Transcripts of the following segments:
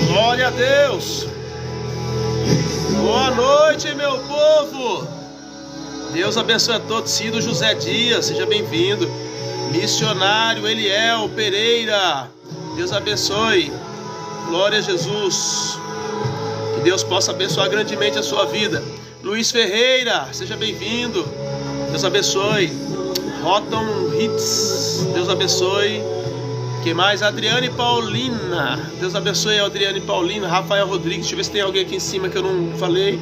Glória a Deus. Boa noite, meu povo. Deus abençoe a todos. Cido José Dias, seja bem-vindo. Missionário Eliel Pereira, Deus abençoe. Glória a Jesus. Que Deus possa abençoar grandemente a sua vida. Luiz Ferreira, seja bem-vindo. Deus abençoe. Rotom Hits, Deus abençoe. Quem mais? Adriane Paulina, Deus abençoe a Adriane Paulina. Rafael Rodrigues, deixa eu ver se tem alguém aqui em cima que eu não falei.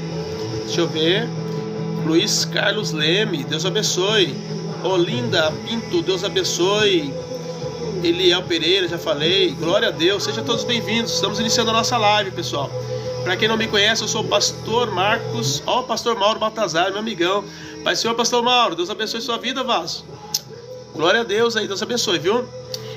Deixa eu ver. Luiz Carlos Leme, Deus abençoe. Olinda Pinto, Deus abençoe. Eliel Pereira, já falei. Glória a Deus, sejam todos bem-vindos. Estamos iniciando a nossa live, pessoal. Para quem não me conhece, eu sou o pastor Marcos. Ó, o pastor Mauro Baltazar, meu amigão. Pai Senhor, pastor Mauro, Deus abençoe sua vida, vaso. Glória a Deus aí, Deus abençoe, viu?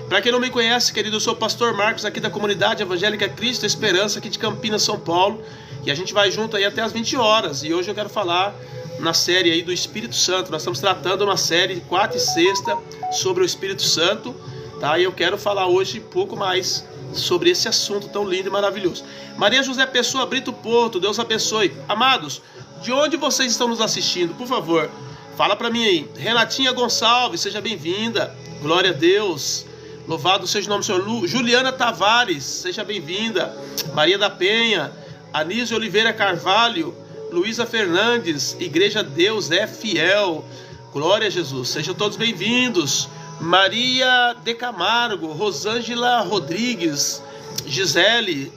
Para quem não me conhece, querido, eu sou o pastor Marcos, aqui da comunidade evangélica Cristo Esperança, aqui de Campinas, São Paulo. E a gente vai junto aí até as 20 horas. E hoje eu quero falar na série aí do Espírito Santo. Nós estamos tratando uma série de quarta e sexta sobre o Espírito Santo, tá? E eu quero falar hoje um pouco mais sobre esse assunto tão lindo e maravilhoso. Maria José Pessoa Brito Porto, Deus abençoe. Amados, de onde vocês estão nos assistindo? Por favor, fala para mim aí. Renatinha Gonçalves, seja bem-vinda. Glória a Deus. Louvado seja o nome do Senhor. Juliana Tavares, seja bem-vinda. Maria da Penha, Anísio Oliveira Carvalho, Luísa Fernandes, Igreja Deus é Fiel. Glória a Jesus, sejam todos bem-vindos. Maria de Camargo, Rosângela Rodrigues, Gisele,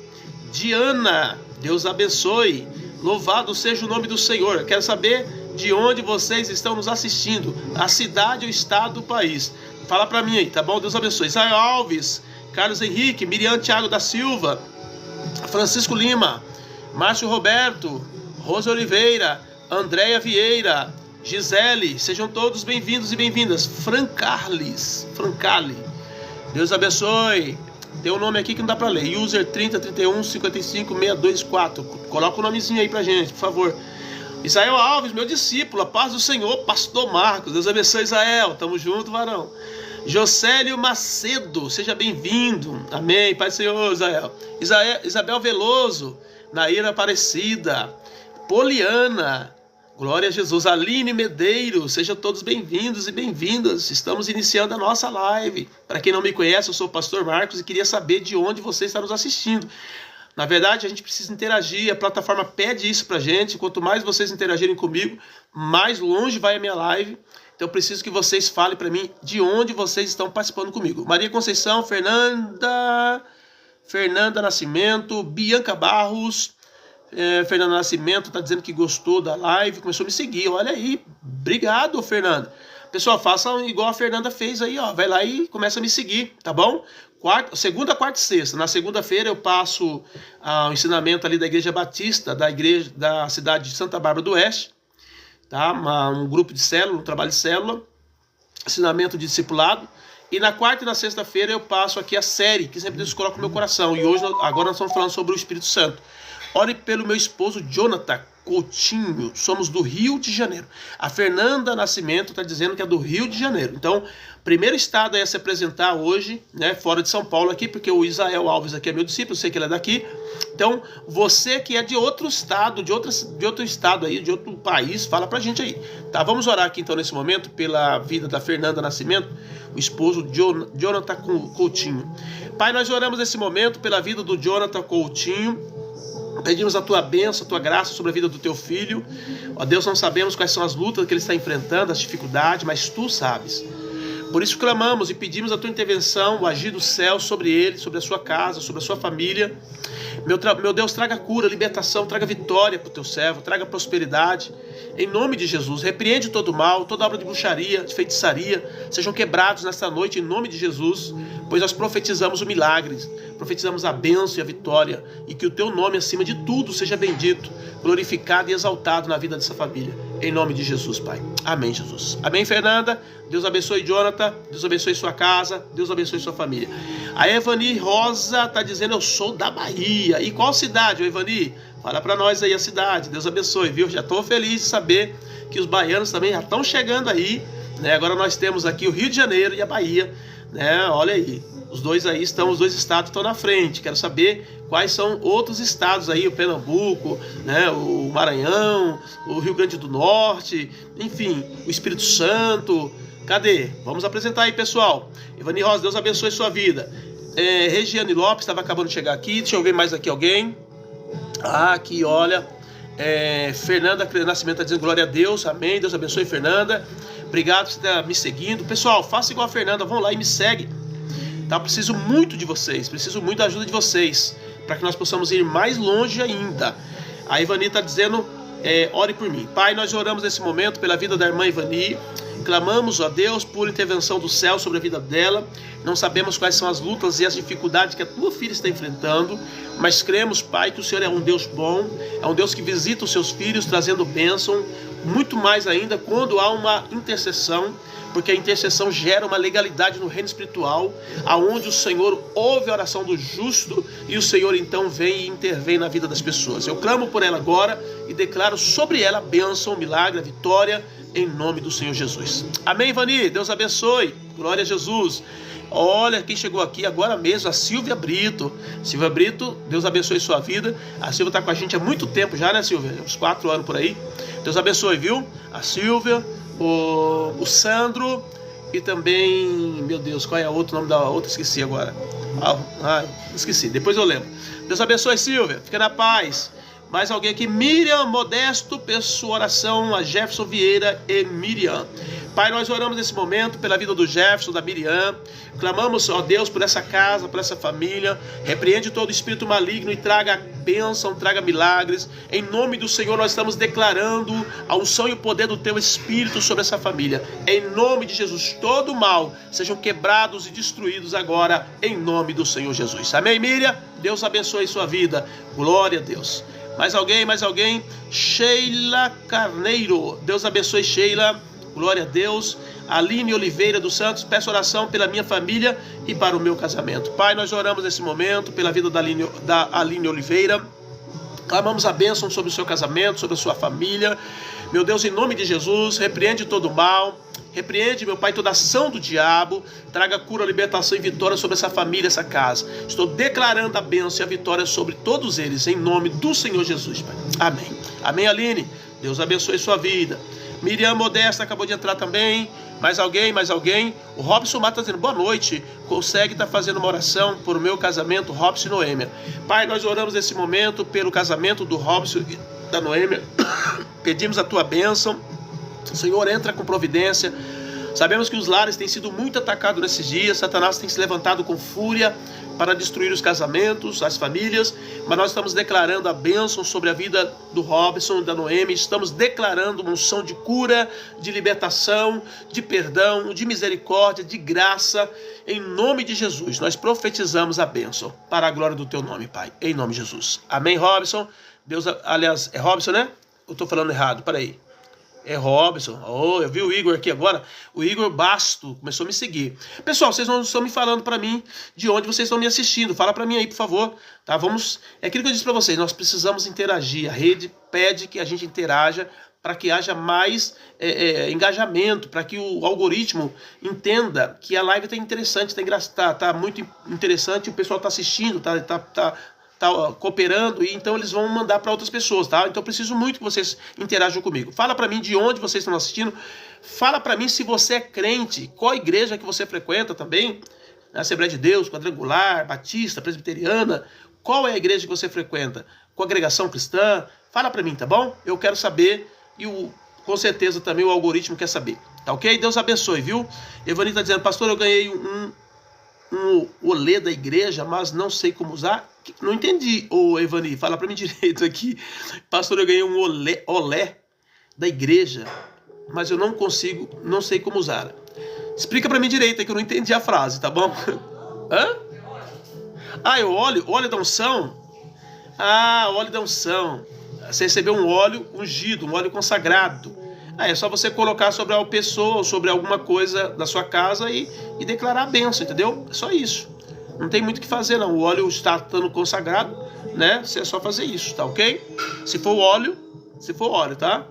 Diana, Deus abençoe. Louvado seja o nome do Senhor. Quero saber de onde vocês estão nos assistindo, a cidade, o estado, o país. Fala pra mim aí, tá bom? Deus abençoe. Israel Alves, Carlos Henrique, Miriam Thiago da Silva, Francisco Lima, Márcio Roberto, Rosa Oliveira, Andréia Vieira, Gisele, sejam todos bem-vindos e bem-vindas. Francali, Deus abençoe. Tem um nome aqui que não dá pra ler. User 30 31 55 624. Coloca o nomezinho aí pra gente, por favor. Israel Alves, meu discípulo, a paz do Senhor, pastor Marcos, Deus abençoe. Israel, tamo junto, varão. Jocélio Macedo, seja bem-vindo, amém, Pai do Senhor. Isabel Veloso, Naira Aparecida, Poliana, glória a Jesus. Aline Medeiros, sejam todos bem-vindos e bem-vindas. Estamos iniciando a nossa live. Para quem não me conhece, eu sou o pastor Marcos e queria saber de onde você está nos assistindo. Na verdade, a gente precisa interagir, a plataforma pede isso pra gente. Quanto mais vocês interagirem comigo, mais longe vai a minha live. Então eu preciso que vocês falem para mim de onde vocês estão participando comigo. Maria Conceição, Fernanda Nascimento, Bianca Barros. Fernanda Nascimento está dizendo que gostou da live, começou a me seguir. Olha aí, obrigado, Fernanda. Pessoal, façam igual a Fernanda fez aí, ó. Vai lá e começa a me seguir, tá bom? Segunda, quarta e sexta. Na segunda-feira eu passo o ensinamento ali da Igreja Batista, da cidade de Santa Bárbara do Oeste, tá? Um grupo de célula, um trabalho de célula, ensinamento de discipulado. E na quarta e na sexta-feira eu passo aqui a série que sempre Deus coloca no meu coração. E agora nós estamos falando sobre o Espírito Santo. Ore pelo meu esposo Jonathan Coutinho, somos do Rio de Janeiro. A Fernanda Nascimento está dizendo que é do Rio de Janeiro. Então, primeiro estado a se apresentar hoje, né, fora de São Paulo aqui, porque o Isael Alves aqui é meu discípulo, eu sei que ele é daqui. Então, você que é de outro estado, de outro estado aí, de outro país, fala pra gente aí. Tá, vamos orar aqui então nesse momento pela vida da Fernanda Nascimento, o esposo Jonathan Coutinho. Pai, nós oramos nesse momento pela vida do Jonathan Coutinho. Pedimos a tua bênção, a tua graça sobre a vida do teu filho. Ó Deus, não sabemos quais são as lutas que ele está enfrentando, as dificuldades, mas tu sabes. Por isso clamamos e pedimos a tua intervenção, o agir do céu sobre ele, sobre a sua casa, sobre a sua família. Meu Deus, traga cura, libertação, traga vitória para o teu servo, traga prosperidade. Em nome de Jesus, repreende todo mal, toda obra de bruxaria, de feitiçaria, sejam quebrados nesta noite em nome de Jesus, pois nós profetizamos o milagre, profetizamos a bênção e a vitória, e que o teu nome acima de tudo seja bendito, glorificado e exaltado na vida dessa família. Em nome de Jesus, Pai. Amém, Jesus. Amém, Fernanda. Deus abençoe Jonathan. Deus abençoe sua casa. Deus abençoe sua família. A Evani Rosa está dizendo, eu sou da Bahia. E qual cidade, Evani? Fala para nós aí a cidade. Deus abençoe, viu? Já estou feliz de saber que os baianos também já estão chegando aí, né? Agora nós temos aqui o Rio de Janeiro e a Bahia, né? Olha aí. Os dois estados estão na frente. Quero saber quais são outros estados aí, o Pernambuco, né, o Maranhão, o Rio Grande do Norte, enfim, o Espírito Santo. Cadê? Vamos apresentar aí, pessoal. Ivani Rosa, Deus abençoe sua vida. Regiane Lopes estava acabando de chegar aqui. Deixa eu ver mais aqui alguém. Aqui, olha. Fernanda Nascimento está dizendo glória a Deus. Amém. Deus abençoe, Fernanda. Obrigado por você estar me seguindo. Pessoal, faça igual a Fernanda. Vão lá e me segue. Tá? Preciso muito de vocês. Preciso muito da ajuda de vocês, para que nós possamos ir mais longe ainda. A Ivani está dizendo, ore por mim. Pai, nós oramos nesse momento pela vida da irmã Ivani. Clamamos, ó Deus, por intervenção do céu sobre a vida dela. Não sabemos quais são as lutas e as dificuldades que a tua filha está enfrentando, mas cremos, Pai, que o Senhor é um Deus bom, é um Deus que visita os seus filhos trazendo bênção, muito mais ainda quando há uma intercessão, porque a intercessão gera uma legalidade no reino espiritual, aonde o Senhor ouve a oração do justo e o Senhor então vem e intervém na vida das pessoas. Eu clamo por ela agora e declaro sobre ela a bênção, o milagre, a vitória, em nome do Senhor Jesus. Amém, Ivani? Deus abençoe. Glória a Jesus. Olha quem chegou aqui agora mesmo, a Silvia Brito. Silvia Brito, Deus abençoe sua vida. A Silvia está com a gente há muito tempo já, né, Silvia? Uns 4 anos por aí. Deus abençoe, viu? A Silvia, o Sandro e também, meu Deus, qual é o outro nome da outra? Esqueci agora. Esqueci, depois eu lembro. Deus abençoe, Silvia. Fica na paz. Mais alguém aqui? Miriam Modesto, sua oração a Jefferson Vieira e Miriam. Pai, nós oramos nesse momento pela vida do Jefferson, da Miriam. Clamamos, ó Deus, por essa casa, por essa família. Repreende todo espírito maligno e traga bênção, traga milagres. Em nome do Senhor, nós estamos declarando a unção e o poder do teu Espírito sobre essa família. Em nome de Jesus, todo mal sejam quebrados e destruídos agora, em nome do Senhor Jesus. Amém, Miriam? Deus abençoe sua vida. Glória a Deus. Mais alguém? Sheila Carneiro. Deus abençoe, Sheila. Glória a Deus. Aline Oliveira dos Santos. Peço oração pela minha família e para o meu casamento. Pai, nós oramos nesse momento pela vida da Aline Oliveira. Clamamos a bênção sobre o seu casamento, sobre a sua família. Meu Deus, em nome de Jesus, repreende todo o mal. Repreende, meu Pai, toda ação do diabo. Traga cura, libertação e vitória sobre essa família, essa casa. Estou declarando a bênção e a vitória sobre todos eles, em nome do Senhor Jesus, Pai. Amém. Amém, Aline? Deus abençoe sua vida. Miriam Modesta acabou de entrar também. Mais alguém? O Robson Mata está dizendo, boa noite. Consegue estar fazendo uma oração por o meu casamento, Robson e Noêmia. Pai, nós oramos nesse momento pelo casamento do Robson e da Noêmia. Pedimos a tua bênção. O Senhor entra com providência. Sabemos que os lares têm sido muito atacados nesses dias. Satanás tem se levantado com fúria para destruir os casamentos, as famílias. Mas nós estamos declarando a bênção sobre a vida do Robson e da Noemi. Estamos declarando uma unção de cura, de libertação, de perdão, de misericórdia, de graça. Em nome de Jesus, nós profetizamos a bênção para a glória do teu nome, Pai. Em nome de Jesus. Amém, Robson? Deus, aliás, é Robson, né? Eu estou falando errado, peraí. É Robson. Oh, eu vi o Igor aqui agora. O Igor Basto começou a me seguir. Pessoal, vocês não estão me falando para mim de onde vocês estão me assistindo. Fala para mim aí, por favor. Tá? Vamos. É aquilo que eu disse para vocês. Nós precisamos interagir. A rede pede que a gente interaja para que haja mais engajamento, para que o algoritmo entenda que a live está interessante, tá muito interessante, o pessoal está assistindo, tá cooperando, e então eles vão mandar para outras pessoas, tá? Então eu preciso muito que vocês interajam comigo. Fala para mim de onde vocês estão assistindo. Fala para mim se você é crente, qual igreja que você frequenta também. Assembleia de Deus, Quadrangular, Batista, Presbiteriana. Qual é a igreja que você frequenta? Congregação Cristã? Fala para mim, tá bom? Eu quero saber e com certeza também o algoritmo quer saber. Tá ok? Deus abençoe, viu? Evani está dizendo, pastor, eu ganhei um olé da igreja, mas não sei como usar. Não entendi, ô Evani, fala para mim direito aqui. Pastor, eu ganhei um olé da igreja, mas eu não sei como usar. Explica para mim direito, é que eu não entendi a frase, tá bom? Hã? Ah, é o óleo da unção? Ah, óleo da unção. Você recebeu um óleo ungido, um óleo consagrado. É só você colocar sobre a pessoa, sobre alguma coisa da sua casa e declarar a bênção, entendeu? É só isso. Não tem muito o que fazer, não. O óleo está estando consagrado, né? Você é só fazer isso, tá ok? Se for óleo, tá?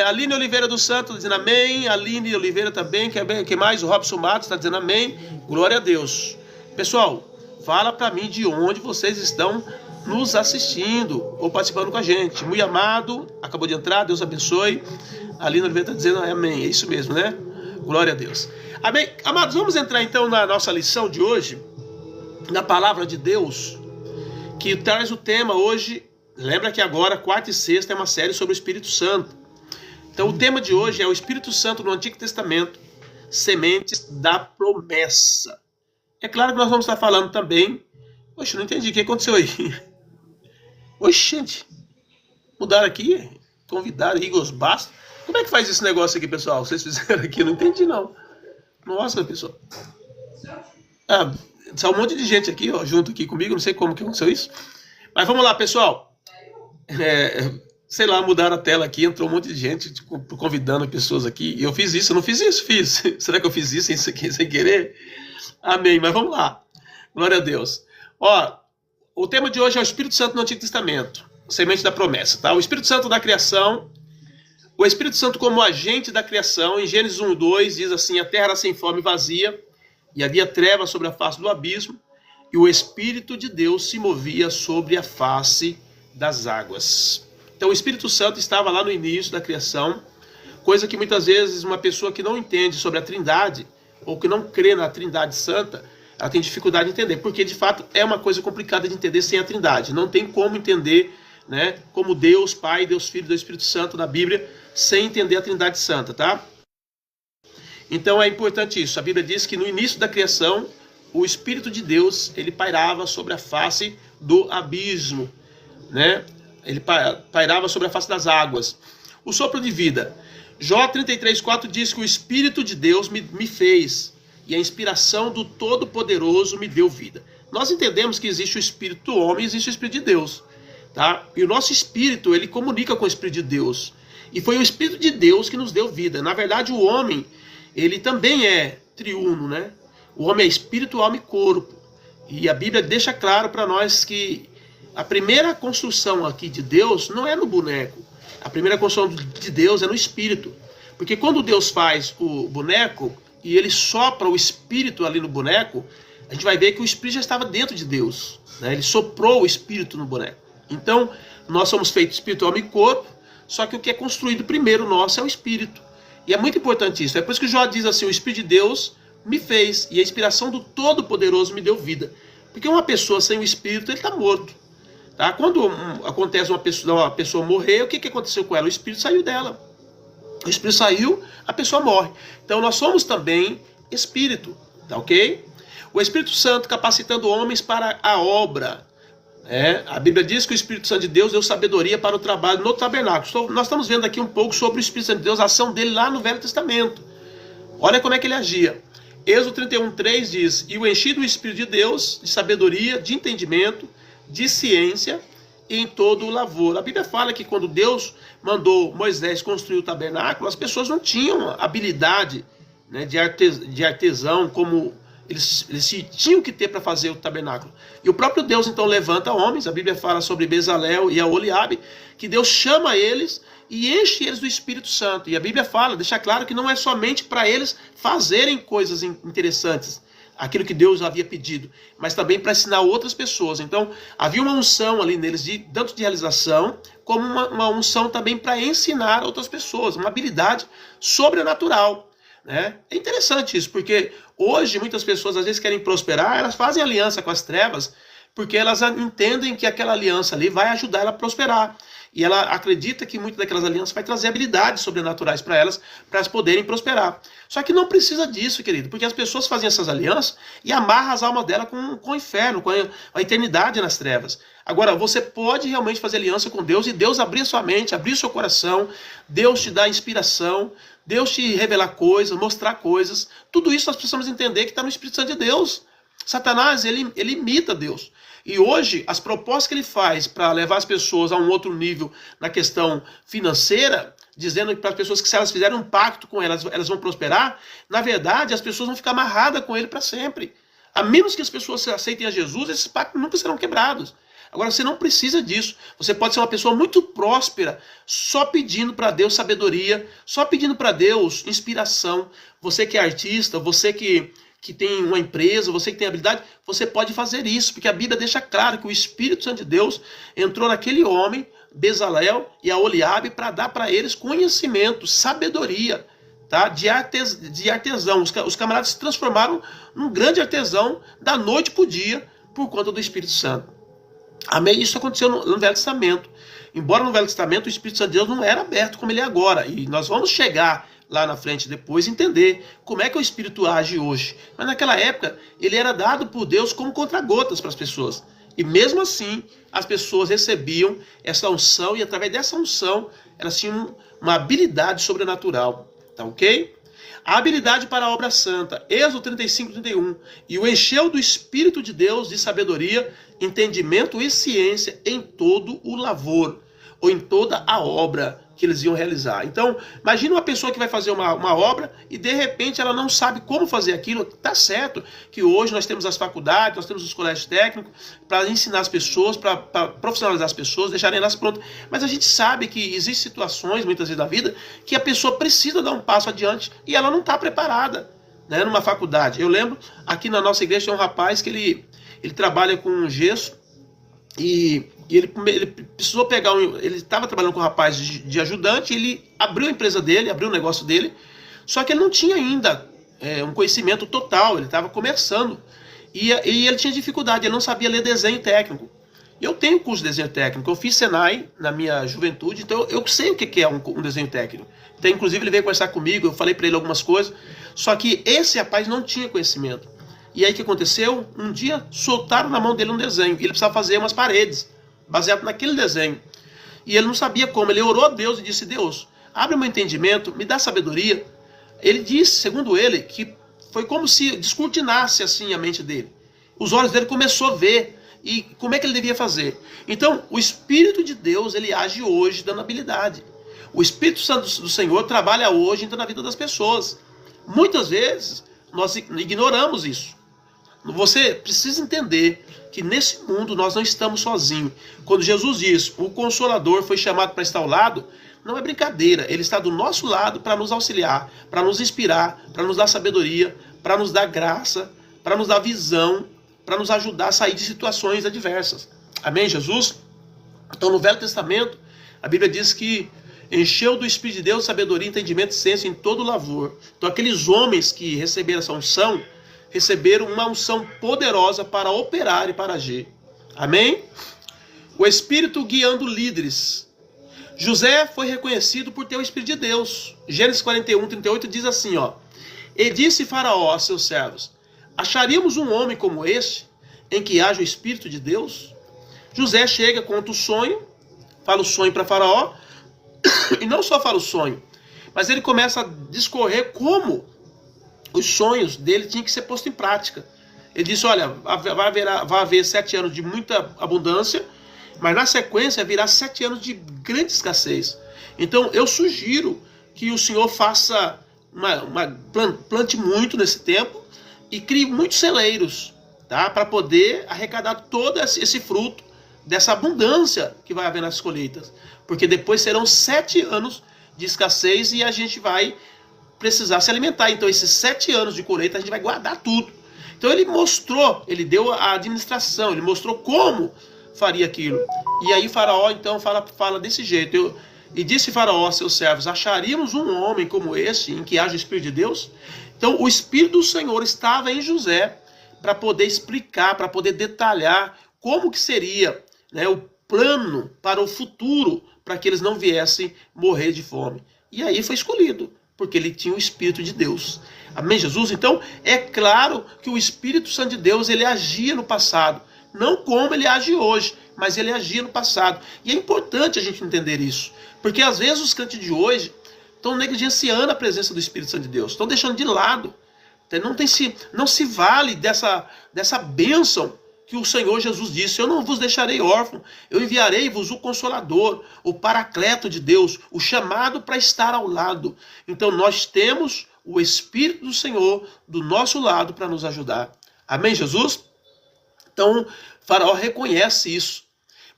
Aline Oliveira dos Santos está dizendo amém. Aline Oliveira também, quem mais? O Robson Matos está dizendo amém. Glória a Deus. Pessoal, fala para mim de onde vocês estão nos assistindo ou participando com a gente. Muito amado, acabou de entrar, Deus abençoe. A Aline Oliveira está dizendo amém, é isso mesmo, né? Glória a Deus. Amém. Amados, vamos entrar então na nossa lição de hoje, na palavra de Deus, que traz o tema hoje. Lembra que agora, quarta e sexta, é uma série sobre o Espírito Santo. Então o tema de hoje é o Espírito Santo no Antigo Testamento, sementes da promessa. É claro que nós vamos estar falando também. Oxe, não entendi, o que aconteceu aí? Oxe, gente, mudaram aqui, convidaram Igor Basto. Como é que faz esse negócio aqui, pessoal? Vocês fizeram aqui, eu não entendi não. Nossa, pessoal. Só um monte de gente aqui, ó, junto aqui comigo, não sei como que aconteceu isso. Mas vamos lá, pessoal. Sei lá, mudaram a tela aqui, entrou um monte de gente convidando pessoas aqui. E eu fiz isso, eu não fiz isso? Fiz. Será que eu fiz isso sem querer? Amém, mas vamos lá. Glória a Deus. Ó, o tema de hoje é o Espírito Santo no Antigo Testamento, semente da promessa, tá? O Espírito Santo da criação, o Espírito Santo como agente da criação. Em Gênesis 1:2 diz assim: a terra era sem forma e vazia, e havia trevas sobre a face do abismo, e o Espírito de Deus se movia sobre a face das águas. Então o Espírito Santo estava lá no início da criação, coisa que muitas vezes uma pessoa que não entende sobre a Trindade, ou que não crê na Trindade Santa, ela tem dificuldade de entender, porque de fato é uma coisa complicada de entender sem a Trindade. Não tem como entender, né, como Deus Pai, Deus Filho, Deus Espírito Santo na Bíblia, sem entender a Trindade Santa, tá? Então é importante isso. A Bíblia diz que no início da criação, o Espírito de Deus, ele pairava sobre a face do abismo, né? Ele pairava sobre a face das águas. O sopro de vida. Jó 33:4 diz que o Espírito de Deus me fez, e a inspiração do Todo-Poderoso me deu vida. Nós entendemos que existe o Espírito do homem e existe o Espírito de Deus, tá? E o nosso Espírito, ele comunica com o Espírito de Deus. E foi o Espírito de Deus que nos deu vida. Na verdade, o homem, ele também é triuno, né? O homem é espírito, alma e corpo. E a Bíblia deixa claro para nós que a primeira construção aqui de Deus não é no boneco. A primeira construção de Deus é no Espírito. Porque quando Deus faz o boneco e ele sopra o Espírito ali no boneco, a gente vai ver que o Espírito já estava dentro de Deus, né? Ele soprou o Espírito no boneco. Então, nós somos feitos espírito, alma e corpo, só que o que é construído primeiro nosso é o Espírito. E é muito importante isso. É por isso que Jó diz assim: o Espírito de Deus me fez, e a inspiração do Todo-Poderoso me deu vida. Porque uma pessoa sem o Espírito, ele está morto. Tá? Quando acontece uma pessoa morrer, o que aconteceu com ela? O Espírito saiu dela. O Espírito saiu, a pessoa morre. Então nós somos também Espírito, tá ok? O Espírito Santo capacitando homens para a obra. A Bíblia diz que o Espírito Santo de Deus deu sabedoria para o trabalho no tabernáculo. Então, nós estamos vendo aqui um pouco sobre o Espírito Santo de Deus, a ação dele lá no Velho Testamento. Olha como é que ele agia. Êxodo 31:3 diz: e o enchi do Espírito de Deus, de sabedoria, de entendimento, de ciência e em todo o lavor. A Bíblia fala que quando Deus mandou Moisés construir o tabernáculo, as pessoas não tinham habilidade, né, de artesão como eles tinham que ter para fazer o tabernáculo. E o próprio Deus então levanta homens. A Bíblia fala sobre Bezalel e Aholiabe, que Deus chama eles e enche eles do Espírito Santo. E a Bíblia fala, deixa claro que não é somente para eles fazerem coisas interessantes, aquilo que Deus havia pedido, mas também para ensinar outras pessoas. Então havia uma unção ali neles, tanto de realização, como uma unção também para ensinar outras pessoas, uma habilidade sobrenatural, né? É interessante isso, porque hoje muitas pessoas às vezes querem prosperar, elas fazem aliança com as trevas, porque elas entendem que aquela aliança ali vai ajudar ela a prosperar. E ela acredita que muitas daquelas alianças vai trazer habilidades sobrenaturais para elas poderem prosperar. Só que não precisa disso, querido, porque as pessoas fazem essas alianças e amarram as almas dela com o inferno, com a eternidade nas trevas. Agora, você pode realmente fazer aliança com Deus e Deus abrir sua mente, abrir seu coração, Deus te dá inspiração, Deus te revelar coisas, mostrar coisas. Tudo isso nós precisamos entender que está no Espírito Santo de Deus. Satanás, ele imita Deus. E hoje, as propostas que ele faz para levar as pessoas a um outro nível na questão financeira, dizendo para as pessoas que se elas fizerem um pacto com elas, elas vão prosperar, na verdade, as pessoas vão ficar amarradas com ele para sempre. A menos que as pessoas aceitem a Jesus, esses pactos nunca serão quebrados. Agora, você não precisa disso. Você pode ser uma pessoa muito próspera, só pedindo para Deus sabedoria, só pedindo para Deus inspiração. Você que é artista, você que tem uma empresa, você que tem habilidade, você pode fazer isso, porque a Bíblia deixa claro que o Espírito Santo de Deus entrou naquele homem, Bezalel e Aholiabe, para dar para eles conhecimento, sabedoria, tá? de artesão. Os camaradas se transformaram num grande artesão da noite para o dia, por conta do Espírito Santo. Amém? Isso aconteceu no Velho Testamento. Embora no Velho Testamento o Espírito Santo de Deus não era aberto como ele é agora, e nós vamos chegar lá na frente depois, entender como é que o Espírito age hoje. Mas naquela época, ele era dado por Deus como contra-gotas para as pessoas. E mesmo assim, as pessoas recebiam essa unção, e através dessa unção, elas tinham uma habilidade sobrenatural. Tá ok? A habilidade para a obra santa, Êxodo 35:31, e o encheu do Espírito de Deus de sabedoria, entendimento e ciência em todo o lavor, ou em toda a obra que eles iam realizar. Então, imagina uma pessoa que vai fazer uma obra e de repente ela não sabe como fazer aquilo. Tá certo que hoje nós temos as faculdades, nós temos os colégios técnicos para ensinar as pessoas, para profissionalizar as pessoas, deixarem elas prontas. Mas a gente sabe que existem situações, muitas vezes da vida, que a pessoa precisa dar um passo adiante e ela não está preparada, né, numa faculdade. Eu lembro, aqui na nossa igreja tem um rapaz que ele trabalha com gesso, e ele precisou pegar ele estava trabalhando com um rapaz de ajudante, ele abriu a empresa dele, abriu o negócio dele, só que ele não tinha ainda um conhecimento total, ele estava começando, e ele tinha dificuldade, ele não sabia ler desenho técnico. Eu tenho curso de desenho técnico, eu fiz Senai na minha juventude, então eu sei o que é um desenho técnico. Então, inclusive ele veio conversar comigo, eu falei para ele algumas coisas, só que esse rapaz não tinha conhecimento. E aí o que aconteceu? Um dia soltaram na mão dele um desenho. Ele precisava fazer umas paredes, baseado naquele desenho. E ele não sabia como. Ele orou a Deus e disse: Deus, abre o meu entendimento, me dá sabedoria. Ele disse, segundo ele, que foi como se descortinasse assim a mente dele. Os olhos dele começaram a ver. E como é que ele devia fazer? Então, o Espírito de Deus, ele age hoje dando habilidade. O Espírito Santo do Senhor trabalha hoje então, na vida das pessoas. Muitas vezes, nós ignoramos isso. Você precisa entender que nesse mundo nós não estamos sozinhos. Quando Jesus diz, o Consolador foi chamado para estar ao lado, não é brincadeira. Ele está do nosso lado para nos auxiliar, para nos inspirar, para nos dar sabedoria, para nos dar graça, para nos dar visão, para nos ajudar a sair de situações adversas. Amém, Jesus? Então no Velho Testamento, a Bíblia diz que encheu do Espírito de Deus sabedoria, entendimento e ciência em todo o lavor. Então aqueles homens que receberam essa unção, receberam uma unção poderosa para operar e para agir. Amém? O Espírito guiando líderes. José foi reconhecido por ter o Espírito de Deus. Gênesis 41:38 diz assim, ó: E disse Faraó a seus servos: Acharíamos um homem como este, em que haja o Espírito de Deus? José chega, conta o sonho, fala o sonho para Faraó, e não só fala o sonho, mas ele começa a discorrer como os sonhos dele tinham que ser postos em prática. Ele disse, olha, vai haver 7 anos de muita abundância, Mas na sequência virá 7 anos de grande escassez. Então eu sugiro que o Senhor faça plante muito nesse tempo e crie muitos celeiros, tá? Para poder arrecadar todo esse fruto dessa abundância que vai haver nas colheitas. Porque depois serão 7 anos de escassez e a gente vai precisar se alimentar. Então esses 7 anos de colheita a gente vai guardar tudo. Então ele mostrou, ele deu a administração, ele mostrou como faria aquilo. E aí Faraó então fala desse jeito. E disse Faraó a seus servos: acharíamos um homem como este, em que haja o Espírito de Deus? Então o Espírito do Senhor estava em José para poder explicar, para poder detalhar como que seria, né, o plano para o futuro, para que eles não viessem morrer de fome. E aí foi escolhido, porque ele tinha o Espírito de Deus. Amém, Jesus? Então, é claro que o Espírito Santo de Deus, ele agia no passado. Não como ele age hoje, mas ele agia no passado. E é importante a gente entender isso. Porque às vezes os crentes de hoje estão negligenciando a presença do Espírito Santo de Deus. Estão deixando de lado. Não se vale dessa bênção que o Senhor Jesus disse: eu não vos deixarei órfão, eu enviarei-vos o Consolador, o Paracleto de Deus, o chamado para estar ao lado. Então nós temos o Espírito do Senhor do nosso lado para nos ajudar. Amém, Jesus? Então Faraó reconhece isso.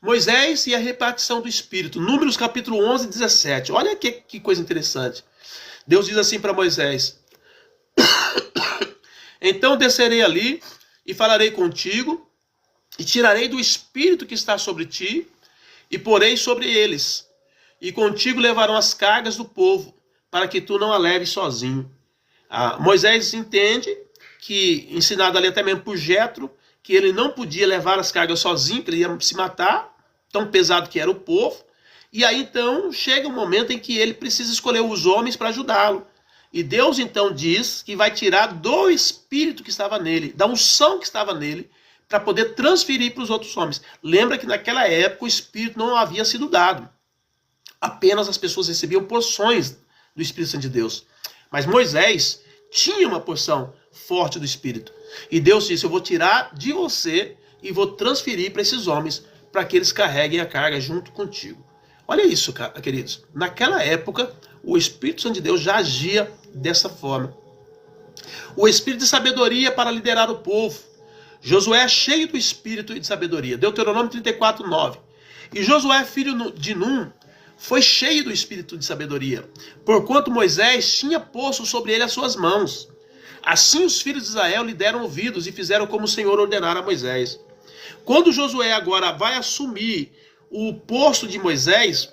Moisés e a repartição do Espírito. Números capítulo 11, 17. Olha que coisa interessante. Deus diz assim para Moisés: então descerei ali e falarei contigo, e tirarei do Espírito que está sobre ti, e porei sobre eles. E contigo levarão as cargas do povo, para que tu não a leves sozinho. Moisés entende que, ensinado ali até mesmo por Jetro, que ele não podia levar as cargas sozinho, que ele ia se matar, tão pesado que era o povo. E aí então chega um momento em que ele precisa escolher os homens para ajudá-lo. E Deus então diz que vai tirar do Espírito que estava nele, da unção que estava nele, para poder transferir para os outros homens. Lembra que naquela época o Espírito não havia sido dado. Apenas as pessoas recebiam porções do Espírito Santo de Deus. Mas Moisés tinha uma porção forte do Espírito. E Deus disse: eu vou tirar de você e vou transferir para esses homens, para que eles carreguem a carga junto contigo. Olha isso, queridos. Naquela época, o Espírito Santo de Deus já agia dessa forma. O Espírito de sabedoria para liderar o povo. Josué é cheio do Espírito de sabedoria. Deuteronômio 34, 9. E Josué, filho de Num, foi cheio do Espírito de sabedoria, porquanto Moisés tinha posto sobre ele as suas mãos. Assim os filhos de Israel lhe deram ouvidos e fizeram como o Senhor ordenara a Moisés. Quando Josué agora vai assumir o posto de Moisés,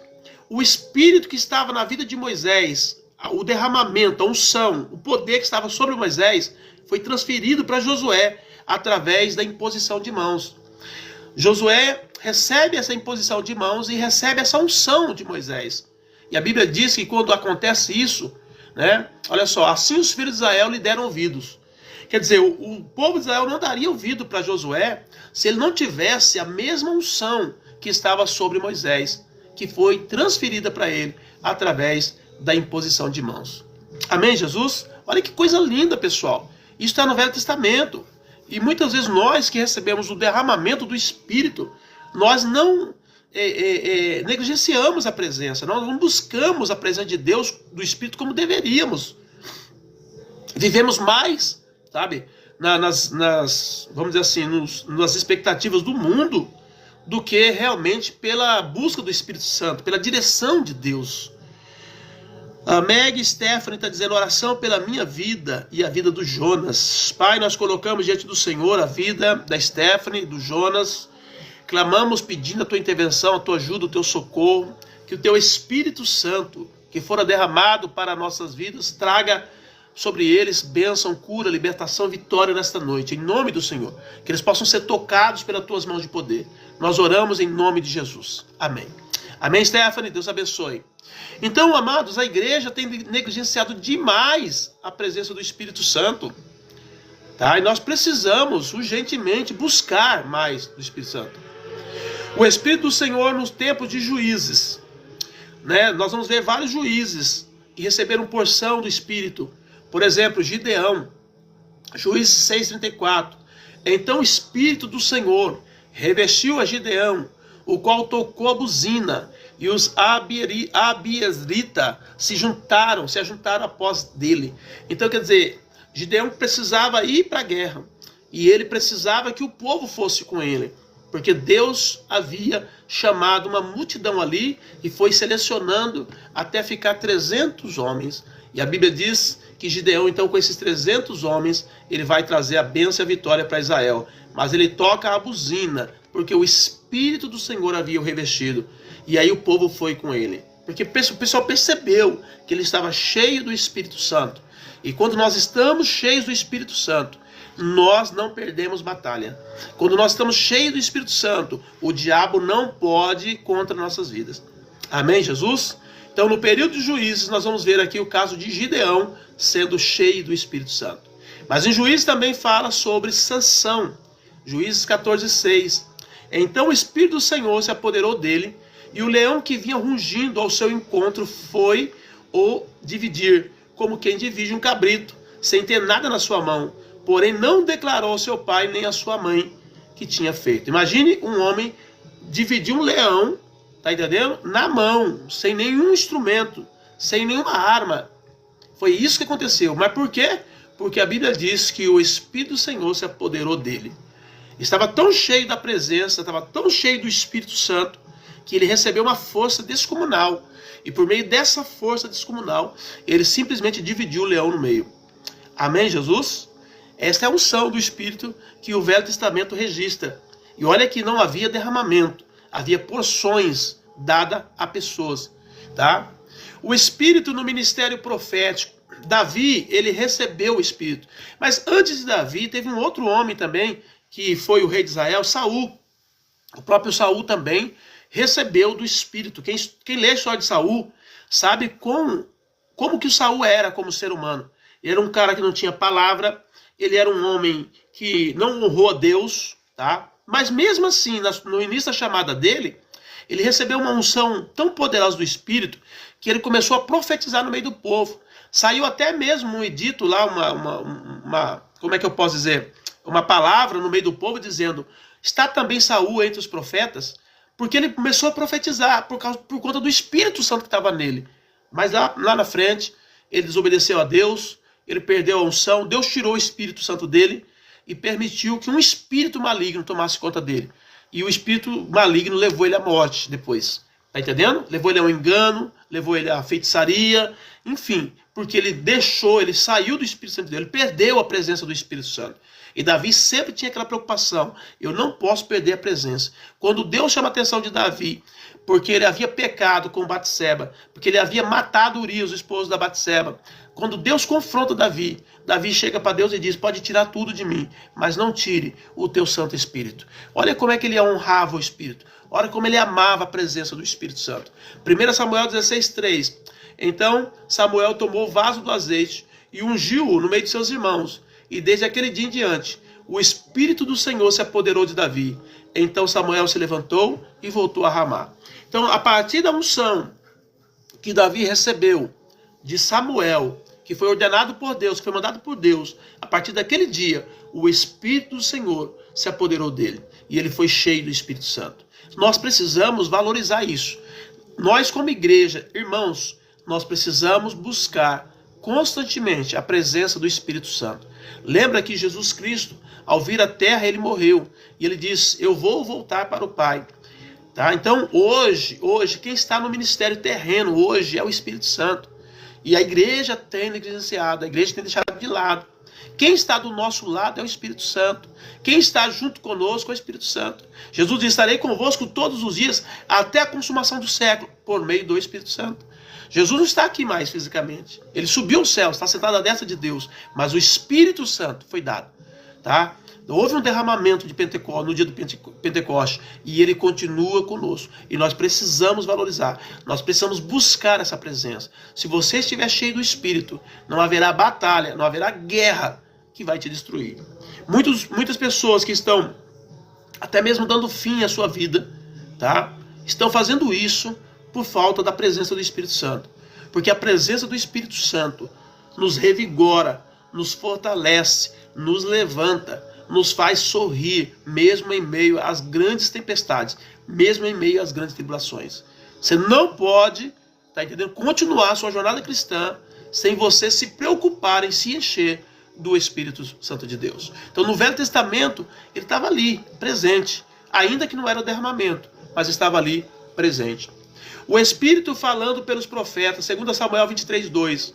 o Espírito que estava na vida de Moisés, o derramamento, a unção, o poder que estava sobre Moisés, foi transferido para Josué através da imposição de mãos. Josué recebe essa imposição de mãos e recebe essa unção de Moisés. E a Bíblia diz que quando acontece isso, né, olha só, assim os filhos de Israel lhe deram ouvidos. Quer dizer, o povo de Israel não daria ouvido para Josué se ele não tivesse a mesma unção que estava sobre Moisés, que foi transferida para ele através da imposição de mãos. Amém, Jesus? Olha que coisa linda, pessoal. Isso está no Velho Testamento. E muitas vezes nós que recebemos o derramamento do Espírito, nós não negligenciamos a presença, nós não buscamos a presença de Deus, do Espírito, como deveríamos. Vivemos mais, sabe, vamos dizer assim, nas expectativas do mundo, do que realmente pela busca do Espírito Santo, pela direção de Deus. A Meg Stephanie está dizendo: oração pela minha vida e a vida do Jonas. Pai, nós colocamos diante do Senhor a vida da Stephanie, do Jonas. Clamamos pedindo a tua intervenção, a tua ajuda, o teu socorro. Que o teu Espírito Santo, que fora derramado para nossas vidas, traga sobre eles bênção, cura, libertação, vitória nesta noite. Em nome do Senhor. Que eles possam ser tocados pelas tuas mãos de poder. Nós oramos em nome de Jesus. Amém. Amém, Stephanie? Deus abençoe. Então, amados, a igreja tem negligenciado demais a presença do Espírito Santo. Tá? E nós precisamos urgentemente buscar mais do Espírito Santo. O Espírito do Senhor nos tempos de juízes. Né? Nós vamos ver vários juízes que receberam porção do Espírito. Por exemplo, Gideão, Juízes 6:34. Então o Espírito do Senhor revestiu a Gideão, o qual tocou a buzina, e os Abiezrita se ajuntaram após dele. Então, quer dizer, Gideão precisava ir para a guerra, e ele precisava que o povo fosse com ele, porque Deus havia chamado uma multidão ali e foi selecionando até ficar 300 homens. E a Bíblia diz que Gideão, então, com esses 300 homens, ele vai trazer a bênção e a vitória para Israel. Mas ele toca a buzina, porque o Espírito do Senhor havia o revestido. E aí o povo foi com ele. Porque o pessoal percebeu que ele estava cheio do Espírito Santo. E quando nós estamos cheios do Espírito Santo, nós não perdemos batalha. Quando nós estamos cheios do Espírito Santo, o diabo não pode ir contra nossas vidas. Amém, Jesus? Então, no período de Juízes, nós vamos ver aqui o caso de Gideão sendo cheio do Espírito Santo. Mas em Juízes também fala sobre Sansão. Juízes 14:6. Então o Espírito do Senhor se apoderou dele, e o leão que vinha rugindo ao seu encontro foi o dividir, como quem divide um cabrito, sem ter nada na sua mão. Porém não declarou ao seu pai nem à sua mãe que tinha feito. Imagine um homem dividir um leão, tá entendendo? Na mão, sem nenhum instrumento, sem nenhuma arma. Foi isso que aconteceu. Mas por quê? Porque a Bíblia diz que o Espírito do Senhor se apoderou dele. Estava tão cheio da presença, estava tão cheio do Espírito Santo, que ele recebeu uma força descomunal. E por meio dessa força descomunal, ele simplesmente dividiu o leão no meio. Amém, Jesus? Esta é a unção do Espírito que o Velho Testamento registra. E olha que não havia derramamento, havia porções dadas a pessoas, tá? O Espírito no ministério profético. Davi, ele recebeu o Espírito. Mas antes de Davi, teve um outro homem também, que foi o rei de Israel, Saul. O próprio Saul também recebeu do Espírito. Quem lê a história de Saul sabe como que o Saul era como ser humano. Ele era um cara que não tinha palavra, ele era um homem que não honrou a Deus, tá? Mas mesmo assim, no início da chamada dele, ele recebeu uma unção tão poderosa do Espírito que ele começou a profetizar no meio do povo. Saiu até mesmo um edito lá, como é que eu posso dizer? Uma palavra no meio do povo dizendo: está também Saul entre os profetas? Porque ele começou a profetizar por conta do Espírito Santo que estava nele. Mas lá na frente, ele desobedeceu a Deus, ele perdeu a unção, Deus tirou o Espírito Santo dele e permitiu que um espírito maligno tomasse conta dele. E o espírito maligno levou ele à morte depois. Tá entendendo? Levou ele ao engano, levou ele à feitiçaria, enfim, porque ele saiu do Espírito Santo dele, ele perdeu a presença do Espírito Santo. E Davi sempre tinha aquela preocupação: eu não posso perder a presença. Quando Deus chama a atenção de Davi, porque ele havia pecado com Batseba, porque ele havia matado Urias, o esposo da Batseba. Quando Deus confronta Davi, Davi chega para Deus e diz: pode tirar tudo de mim, mas não tire o teu Santo Espírito. Olha como é que ele honrava o Espírito. Olha como ele amava a presença do Espírito Santo. 1 Samuel 16:3. Então Samuel tomou o vaso do azeite e ungiu-o no meio de seus irmãos. E desde aquele dia em diante, o Espírito do Senhor se apoderou de Davi. Então Samuel se levantou e voltou a Ramá. Então, a partir da unção que Davi recebeu de Samuel, que foi ordenado por Deus, que foi mandado por Deus, a partir daquele dia, o Espírito do Senhor se apoderou dele. E ele foi cheio do Espírito Santo. Nós precisamos valorizar isso. Nós, como igreja, irmãos, nós precisamos buscar constantemente a presença do Espírito Santo. Lembra que Jesus Cristo, ao vir à terra, ele morreu. E ele diz: eu vou voltar para o Pai. Tá? Então, hoje, quem está no ministério terreno, hoje, é o Espírito Santo. E a igreja tem negligenciado, a igreja tem deixado de lado. Quem está do nosso lado é o Espírito Santo. Quem está junto conosco é o Espírito Santo. Jesus disse: estarei convosco todos os dias, até a consumação do século, por meio do Espírito Santo. Jesus não está aqui mais fisicamente. Ele subiu ao céu, está sentado à destra de Deus. Mas o Espírito Santo foi dado. Tá? Houve um derramamento de Pentecostes, no dia do Pentecoste. E ele continua conosco. E nós precisamos valorizar. Nós precisamos buscar essa presença. Se você estiver cheio do Espírito, não haverá batalha, não haverá guerra que vai te destruir. Muitas pessoas que estão até mesmo dando fim à sua vida, tá? Estão fazendo isso por falta da presença do Espírito Santo. Porque a presença do Espírito Santo nos revigora, nos fortalece, nos levanta, nos faz sorrir, mesmo em meio às grandes tempestades, mesmo em meio às grandes tribulações. Você não pode, tá entendendo, continuar a sua jornada cristã sem você se preocupar em se encher do Espírito Santo de Deus. Então, no Velho Testamento, ele estava ali, presente, ainda que não era o derramamento, mas estava ali, presente. O Espírito falando pelos profetas, 2 Samuel 23:2.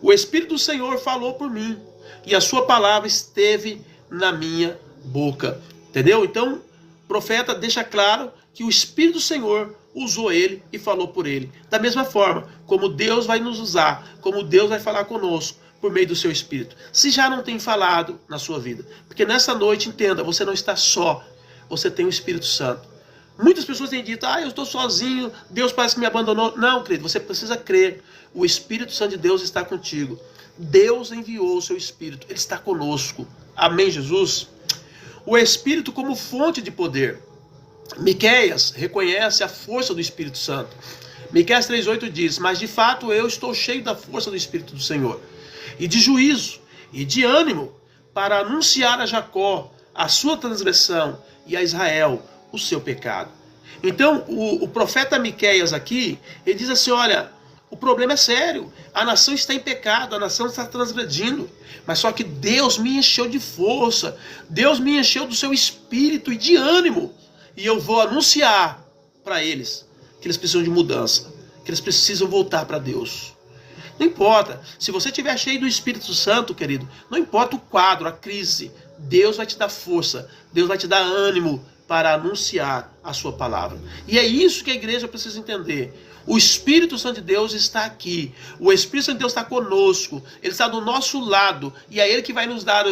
O Espírito do Senhor falou por mim, e a sua palavra esteve na minha boca. Entendeu? Então, o profeta deixa claro que o Espírito do Senhor usou ele e falou por ele. Da mesma forma, como Deus vai nos usar, como Deus vai falar conosco por meio do seu Espírito. Se já não tem falado na sua vida. Porque nessa noite, entenda, você não está só. Você tem o Espírito Santo. Muitas pessoas têm dito, eu estou sozinho, Deus parece que me abandonou. Não, querido, você precisa crer. O Espírito Santo de Deus está contigo. Deus enviou o seu Espírito. Ele está conosco. Amém, Jesus? O Espírito como fonte de poder. Miqueias reconhece a força do Espírito Santo. Miqueias 3:8 diz, mas de fato eu estou cheio da força do Espírito do Senhor, e de juízo, e de ânimo, para anunciar a Jacó a sua transgressão, e a Israel o seu pecado. Então o profeta Miqueias aqui, ele diz assim, olha, o problema é sério, a nação está em pecado, a nação está transgredindo, mas só que Deus me encheu de força, Deus me encheu do seu Espírito e de ânimo, e eu vou anunciar para eles que eles precisam de mudança, que eles precisam voltar para Deus. Não importa, se você estiver cheio do Espírito Santo, querido, não importa o quadro, a crise, Deus vai te dar força, Deus vai te dar ânimo para anunciar a sua palavra. E é isso que a igreja precisa entender. O Espírito Santo de Deus está aqui, o Espírito Santo de Deus está conosco, ele está do nosso lado, e é ele que vai nos dar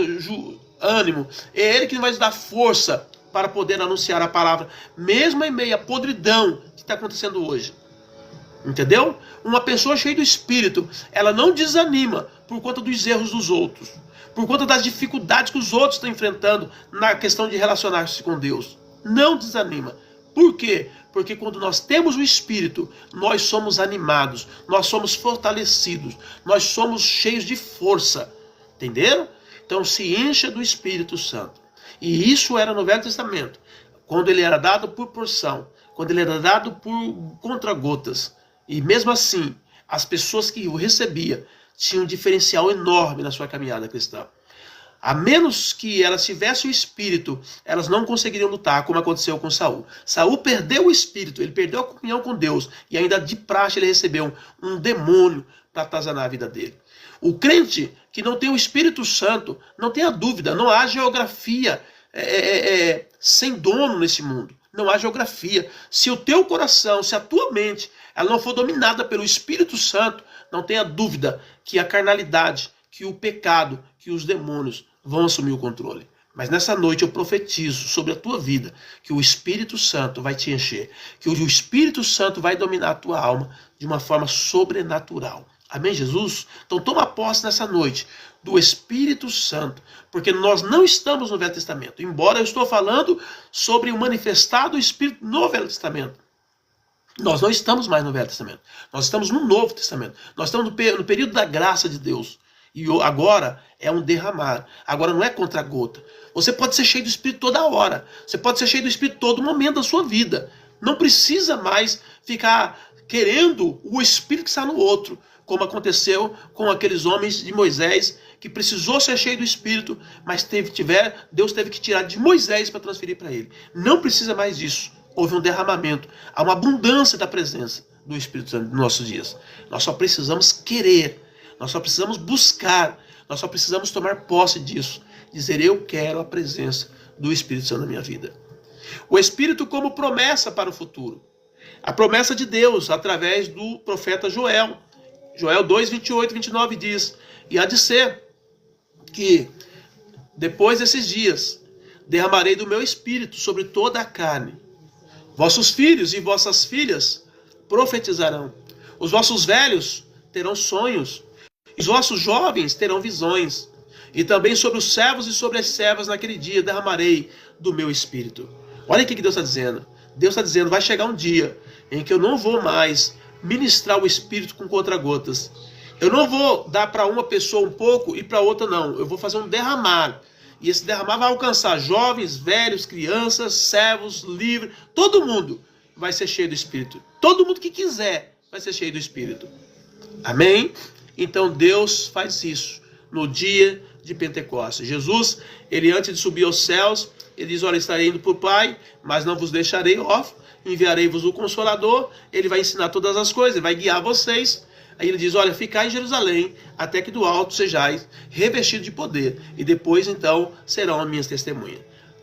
ânimo, é ele que vai nos dar força para poder anunciar a palavra, mesmo em meio à podridão que está acontecendo hoje. Entendeu? Uma pessoa cheia do Espírito, ela não desanima por conta dos erros dos outros, por conta das dificuldades que os outros estão enfrentando na questão de relacionar-se com Deus. Não desanima. Por quê? Porque quando nós temos o Espírito, nós somos animados, nós somos fortalecidos, nós somos cheios de força. Entenderam? Então se encha do Espírito Santo. E isso era no Velho Testamento, quando ele era dado por porção, quando ele era dado por contra-gotas. E mesmo assim, as pessoas que o recebiam tinham um diferencial enorme na sua caminhada cristã. A menos que elas tivessem o Espírito, elas não conseguiriam lutar, como aconteceu com Saul. Saul perdeu o Espírito, ele perdeu a comunhão com Deus, e ainda de praxe ele recebeu um demônio para atazanar a vida dele. O crente que não tem o Espírito Santo, não tenha dúvida, não há geografia sem dono nesse mundo. Não há geografia. Se o teu coração, se a tua mente, ela não for dominada pelo Espírito Santo, não tenha dúvida que a carnalidade, que o pecado, que os demônios vão assumir o controle. Mas nessa noite eu profetizo sobre a tua vida que o Espírito Santo vai te encher, que o Espírito Santo vai dominar a tua alma de uma forma sobrenatural. Amém, Jesus? Então toma posse nessa noite do Espírito Santo, porque nós não estamos no Velho Testamento, embora eu estou falando sobre o manifestar do Espírito no Velho Testamento. Nós não estamos mais no Velho Testamento, nós estamos no Novo Testamento, nós estamos no período da graça de Deus, e agora é um derramar, agora não é contra-gota. Você pode ser cheio do Espírito toda hora, você pode ser cheio do Espírito todo momento da sua vida, não precisa mais ficar querendo o Espírito que está no outro, como aconteceu com aqueles homens de Moisés, que precisou ser cheio do Espírito, mas Deus teve que tirar de Moisés para transferir para ele. Não precisa mais disso. Houve um derramamento, há uma abundância da presença do Espírito Santo nos nossos dias. Nós só precisamos querer, nós só precisamos buscar, nós só precisamos tomar posse disso. Dizer, eu quero a presença do Espírito Santo na minha vida. O Espírito como promessa para o futuro. A promessa de Deus através do profeta Joel. Joel 2, 28 e 29 diz, e há de ser que depois desses dias derramarei do meu Espírito sobre toda a carne. Vossos filhos e vossas filhas profetizarão. Os vossos velhos terão sonhos. Os vossos jovens terão visões. E também sobre os servos e sobre as servas naquele dia derramarei do meu Espírito. Olha o que Deus está dizendo. Deus está dizendo, vai chegar um dia em que eu não vou mais ministrar o Espírito com contra-gotas. Eu não vou dar para uma pessoa um pouco e para outra não. Eu vou fazer um derramar. E esse derramar vai alcançar jovens, velhos, crianças, servos, livres, todo mundo vai ser cheio do Espírito. Todo mundo que quiser vai ser cheio do Espírito. Amém? Então Deus faz isso no dia de Pentecostes. Jesus, ele antes de subir aos céus, ele diz, olha, estarei indo para o Pai, mas não vos deixarei órfãos, enviarei-vos o Consolador, ele vai ensinar todas as coisas, ele vai guiar vocês. Aí ele diz, olha, ficai em Jerusalém, até que do alto sejais revestidos de poder, e depois então serão as minhas testemunhas.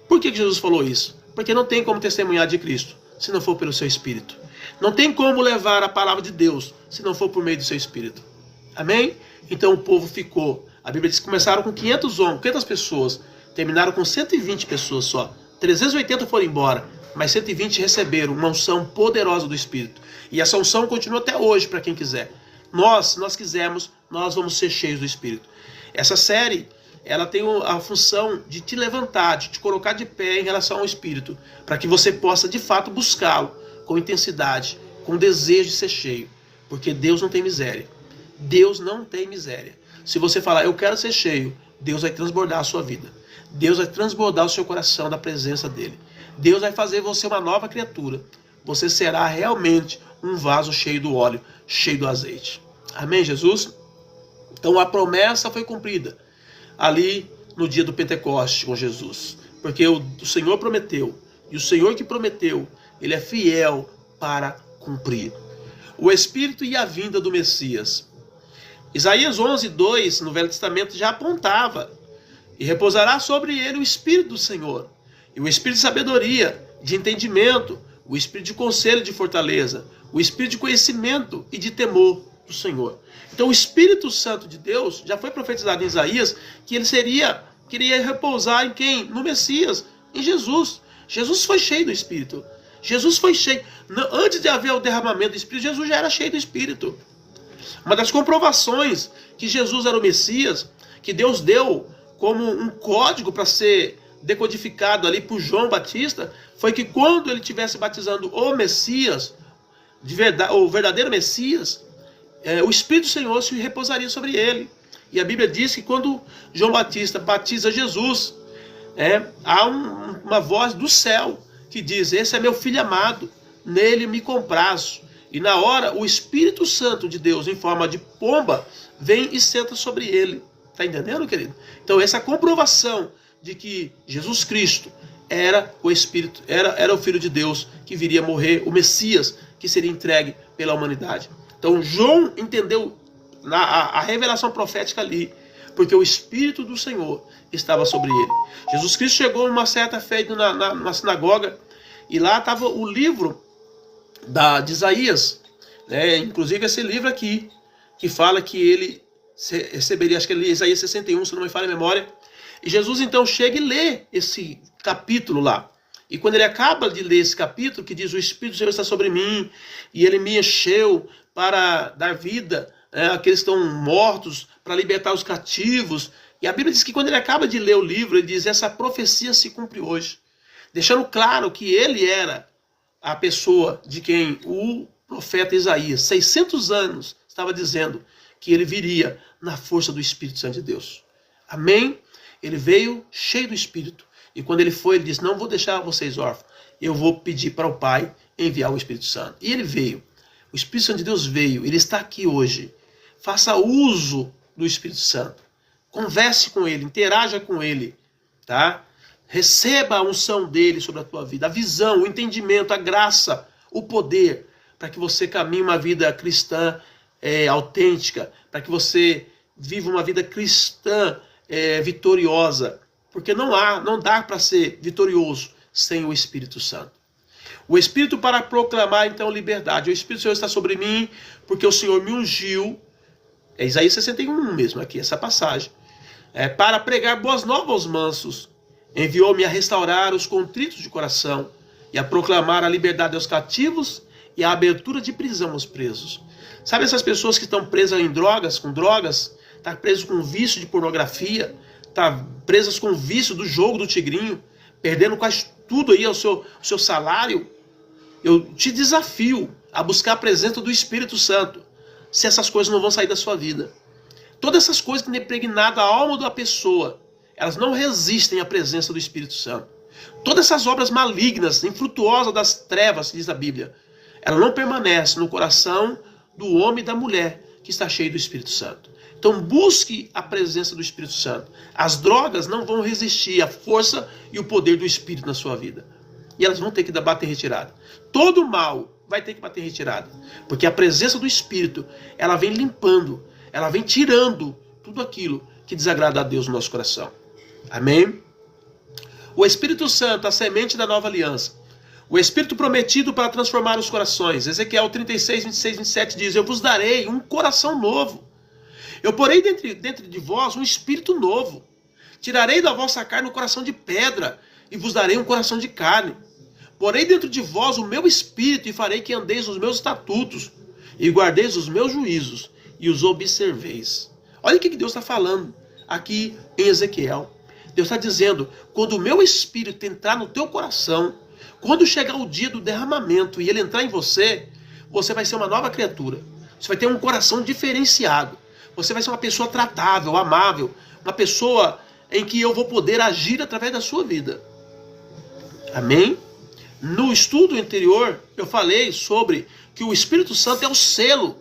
Por que Jesus falou isso? Porque não tem como testemunhar de Cristo, se não for pelo seu Espírito. Não tem como levar a palavra de Deus, se não for por meio do seu Espírito. Amém? Então o povo ficou, a Bíblia diz que começaram com 500 homens, 500 pessoas, terminaram com 120 pessoas só. 380 foram embora, mas 120 receberam uma unção poderosa do Espírito. E essa unção continua até hoje para quem quiser. Se nós quisermos, nós vamos ser cheios do Espírito. Essa série, ela tem a função de te levantar, de te colocar de pé em relação ao Espírito, para que você possa de fato buscá-lo com intensidade, com desejo de ser cheio. Porque Deus não tem miséria. Deus não tem miséria. Se você falar, eu quero ser cheio, Deus vai transbordar a sua vida. Deus vai transbordar o seu coração da presença dele. Deus vai fazer você uma nova criatura. Você será realmente um vaso cheio do óleo, cheio do azeite. Amém, Jesus? Então a promessa foi cumprida ali no dia do Pentecoste com Jesus. Porque o Senhor prometeu. E o Senhor que prometeu, ele é fiel para cumprir. O Espírito e a vinda do Messias. Isaías 11:2 no Velho Testamento já apontava. E repousará sobre ele o Espírito do Senhor. E o Espírito de sabedoria, de entendimento, o Espírito de conselho e de fortaleza, o Espírito de conhecimento e de temor do Senhor. Então o Espírito Santo de Deus, já foi profetizado em Isaías, que ele queria repousar em quem? No Messias, em Jesus. Jesus foi cheio do Espírito. Jesus foi cheio. Antes de haver o derramamento do Espírito, Jesus já era cheio do Espírito. Uma das comprovações que Jesus era o Messias, que Deus deu como um código para ser decodificado ali por João Batista, foi que quando ele estivesse batizando o Messias, o verdadeiro Messias, o Espírito do Senhor se repousaria sobre ele. E a Bíblia diz que quando João Batista batiza Jesus, há uma voz do céu que diz, esse é meu filho amado, nele me comprazo. E na hora, o Espírito Santo de Deus, em forma de pomba, vem e senta sobre ele. Está entendendo, querido? Então essa comprovação de que Jesus Cristo era o Espírito, era o Filho de Deus que viria morrer, o Messias que seria entregue pela humanidade. Então João entendeu a revelação profética ali, porque o Espírito do Senhor estava sobre ele. Jesus Cristo chegou numa certa feita na sinagoga, e lá estava o livro de Isaías, inclusive esse livro aqui, que fala que ele receberia, acho que é Isaías 61, se não me falha a memória. E Jesus então chega e lê esse capítulo lá. E quando ele acaba de ler esse capítulo, que diz, o Espírito do Senhor está sobre mim, e ele me encheu para dar vida àqueles que estão mortos, para libertar os cativos. E a Bíblia diz que quando ele acaba de ler o livro, ele diz, essa profecia se cumpre hoje. Deixando claro que ele era a pessoa de quem o profeta Isaías, 600 anos, estava dizendo que ele viria na força do Espírito Santo de Deus. Amém? Ele veio cheio do Espírito. E quando ele foi, ele disse, não vou deixar vocês órfãos. Eu vou pedir para o Pai enviar o Espírito Santo. E ele veio. O Espírito Santo de Deus veio. Ele está aqui hoje. Faça uso do Espírito Santo. Converse com ele. Interaja com ele. Tá? Receba a unção dele sobre a tua vida. A visão, o entendimento, a graça, o poder. Para que você caminhe uma vida cristã autêntica. Para que você viva uma vida cristã vitoriosa. Porque não dá para ser vitorioso sem o Espírito Santo. O Espírito para proclamar então liberdade. O Espírito do Senhor está sobre mim, porque o Senhor me ungiu. É Isaías 61 mesmo aqui, essa passagem. Para pregar boas novas aos mansos. Enviou-me a restaurar os contritos de coração e a proclamar a liberdade aos cativos e a abertura de prisão aos presos. Sabe essas pessoas que estão presas em drogas, está preso com vício de pornografia, está presas com vício do jogo do tigrinho, perdendo quase tudo aí o seu salário? Eu te desafio a buscar a presença do Espírito Santo, se essas coisas não vão sair da sua vida. Todas essas coisas que têm impregnado a alma da pessoa, elas não resistem à presença do Espírito Santo. Todas essas obras malignas, infrutuosas das trevas, diz a Bíblia, ela não permanece no coração do homem e da mulher que está cheio do Espírito Santo. Então busque a presença do Espírito Santo. As drogas não vão resistir à força e o poder do Espírito na sua vida. E elas vão ter que bater retirada. Todo mal vai ter que bater retirada. Porque a presença do Espírito, ela vem limpando, ela vem tirando tudo aquilo que desagrada a Deus no nosso coração. Amém? O Espírito Santo, a semente da nova aliança. O Espírito prometido para transformar os corações. Ezequiel 36, 26, 27 diz: eu vos darei um coração novo. Eu porei dentro de vós um espírito novo. Tirarei da vossa carne um coração de pedra e vos darei um coração de carne. Porei dentro de vós o meu espírito e farei que andeis nos meus estatutos e guardeis os meus juízos e os observeis. Olha o que Deus está falando aqui em Ezequiel. Deus está dizendo, quando o meu espírito entrar no teu coração, quando chegar o dia do derramamento e ele entrar em você, você vai ser uma nova criatura. Você vai ter um coração diferenciado. Você vai ser uma pessoa tratável, amável, uma pessoa em que eu vou poder agir através da sua vida. Amém? No estudo anterior, eu falei sobre que o Espírito Santo é o selo,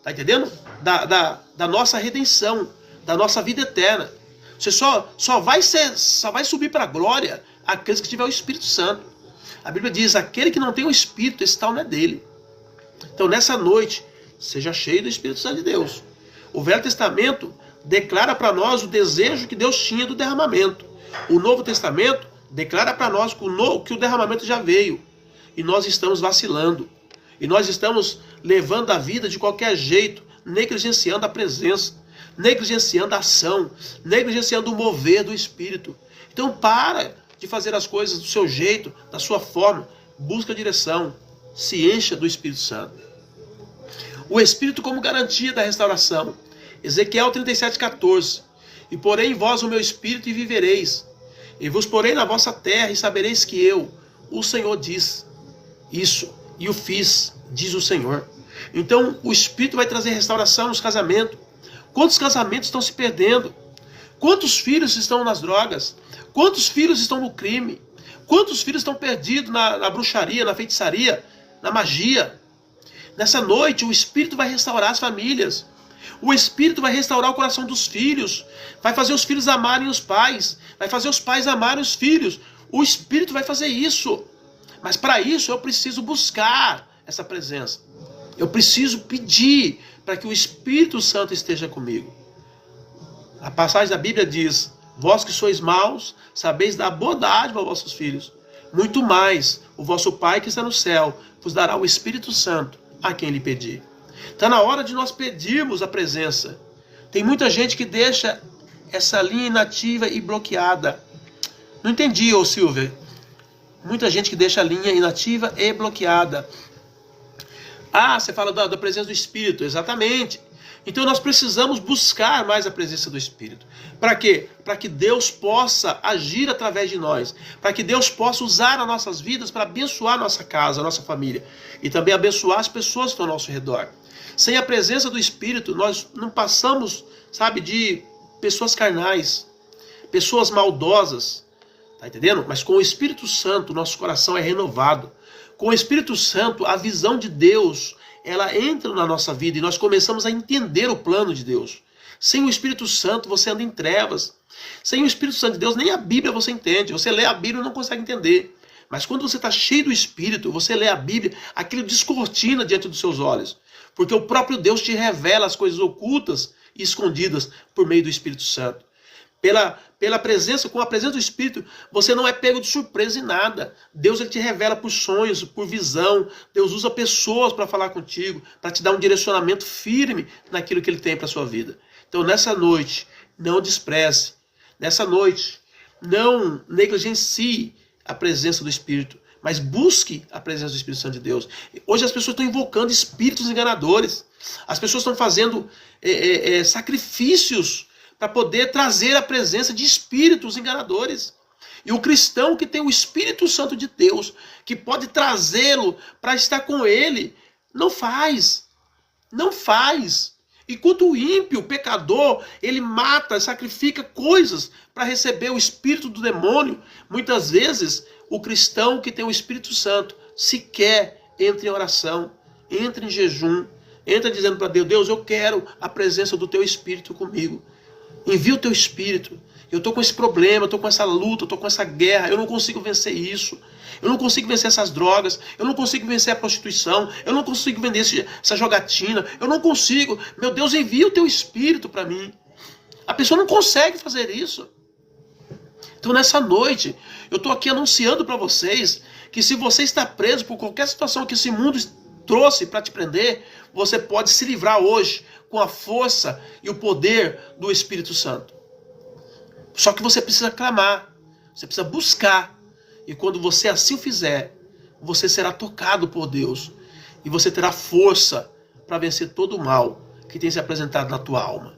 tá entendendo? Da nossa redenção, da nossa vida eterna. Você só vai subir para a glória aqueles que tiver o Espírito Santo. A Bíblia diz, aquele que não tem o Espírito, esse tal não é dele. Então nessa noite, seja cheio do Espírito Santo de Deus. O Velho Testamento declara para nós o desejo que Deus tinha do derramamento. O Novo Testamento declara para nós que o derramamento já veio. E nós estamos vacilando. E nós estamos levando a vida de qualquer jeito, negligenciando a presença, negligenciando a ação, negligenciando o mover do Espírito. Então para de fazer as coisas do seu jeito, da sua forma. Busca a direção. Se encha do Espírito Santo. O Espírito como garantia da restauração. Ezequiel 37,14. E porei em vós o meu Espírito e vivereis. E vos porei na vossa terra e sabereis que eu, o Senhor, diz isso. E o fiz, diz o Senhor. Então o Espírito vai trazer restauração nos casamentos. Quantos casamentos estão se perdendo? Quantos filhos estão nas drogas? Quantos filhos estão no crime? Quantos filhos estão perdidos na bruxaria, na feitiçaria, na magia? Nessa noite o Espírito vai restaurar as famílias. O Espírito vai restaurar o coração dos filhos. Vai fazer os filhos amarem os pais. Vai fazer os pais amarem os filhos. O Espírito vai fazer isso. Mas para isso eu preciso buscar essa presença. Eu preciso pedir para que o Espírito Santo esteja comigo. A passagem da Bíblia diz: vós que sois maus, sabeis dar boa dádiva aos vossos filhos. Muito mais, o vosso Pai que está no céu vos dará o Espírito Santo a quem lhe pedir. Está na hora de nós pedirmos a presença. Tem muita gente que deixa essa linha inativa e bloqueada. Não entendi, ô Silvia. Muita gente que deixa a linha inativa e bloqueada. Ah, você fala da presença do Espírito. Exatamente. Então nós precisamos buscar mais a presença do Espírito. Para quê? Para que Deus possa agir através de nós. Para que Deus possa usar as nossas vidas para abençoar a nossa casa, a nossa família. E também abençoar as pessoas que estão ao nosso redor. Sem a presença do Espírito, nós não passamos, de pessoas carnais, pessoas maldosas. Tá entendendo? Mas com o Espírito Santo, nosso coração é renovado. Com o Espírito Santo, a visão de Deus, ela entra na nossa vida e nós começamos a entender o plano de Deus. Sem o Espírito Santo, você anda em trevas. Sem o Espírito Santo de Deus, nem a Bíblia você entende. Você lê a Bíblia e não consegue entender. Mas quando você está cheio do Espírito, você lê a Bíblia, aquilo descortina diante dos seus olhos. Porque o próprio Deus te revela as coisas ocultas e escondidas por meio do Espírito Santo. Pela presença, com a presença do Espírito, você não é pego de surpresa em nada. Deus ele te revela por sonhos, por visão. Deus usa pessoas para falar contigo, para te dar um direcionamento firme naquilo que Ele tem para a sua vida. Então nessa noite, não despreze. Nessa noite, não negligencie a presença do Espírito, mas busque a presença do Espírito Santo de Deus. Hoje as pessoas estão invocando espíritos enganadores. As pessoas estão fazendo sacrifícios para poder trazer a presença de espíritos enganadores. E o cristão que tem o Espírito Santo de Deus, que pode trazê-lo para estar com ele, não faz. Não faz. Enquanto o ímpio, o pecador, ele mata, sacrifica coisas para receber o espírito do demônio. Muitas vezes, o cristão que tem o Espírito Santo sequer entra em oração, entra em jejum, entra dizendo para Deus: Deus, eu quero a presença do teu Espírito comigo. Envia o teu Espírito. Eu estou com esse problema, eu estou com essa luta, eu estou com essa guerra, eu não consigo vencer isso. Eu não consigo vencer essas drogas, eu não consigo vencer a prostituição, eu não consigo vencer essa jogatina, eu não consigo. Meu Deus, envia o teu Espírito para mim. A pessoa não consegue fazer isso. Então nessa noite, eu estou aqui anunciando para vocês que se você está preso por qualquer situação que esse mundo trouxe para te prender, você pode se livrar hoje com a força e o poder do Espírito Santo. Só que você precisa clamar, você precisa buscar. E quando você assim o fizer, você será tocado por Deus. E você terá força para vencer todo o mal que tem se apresentado na tua alma.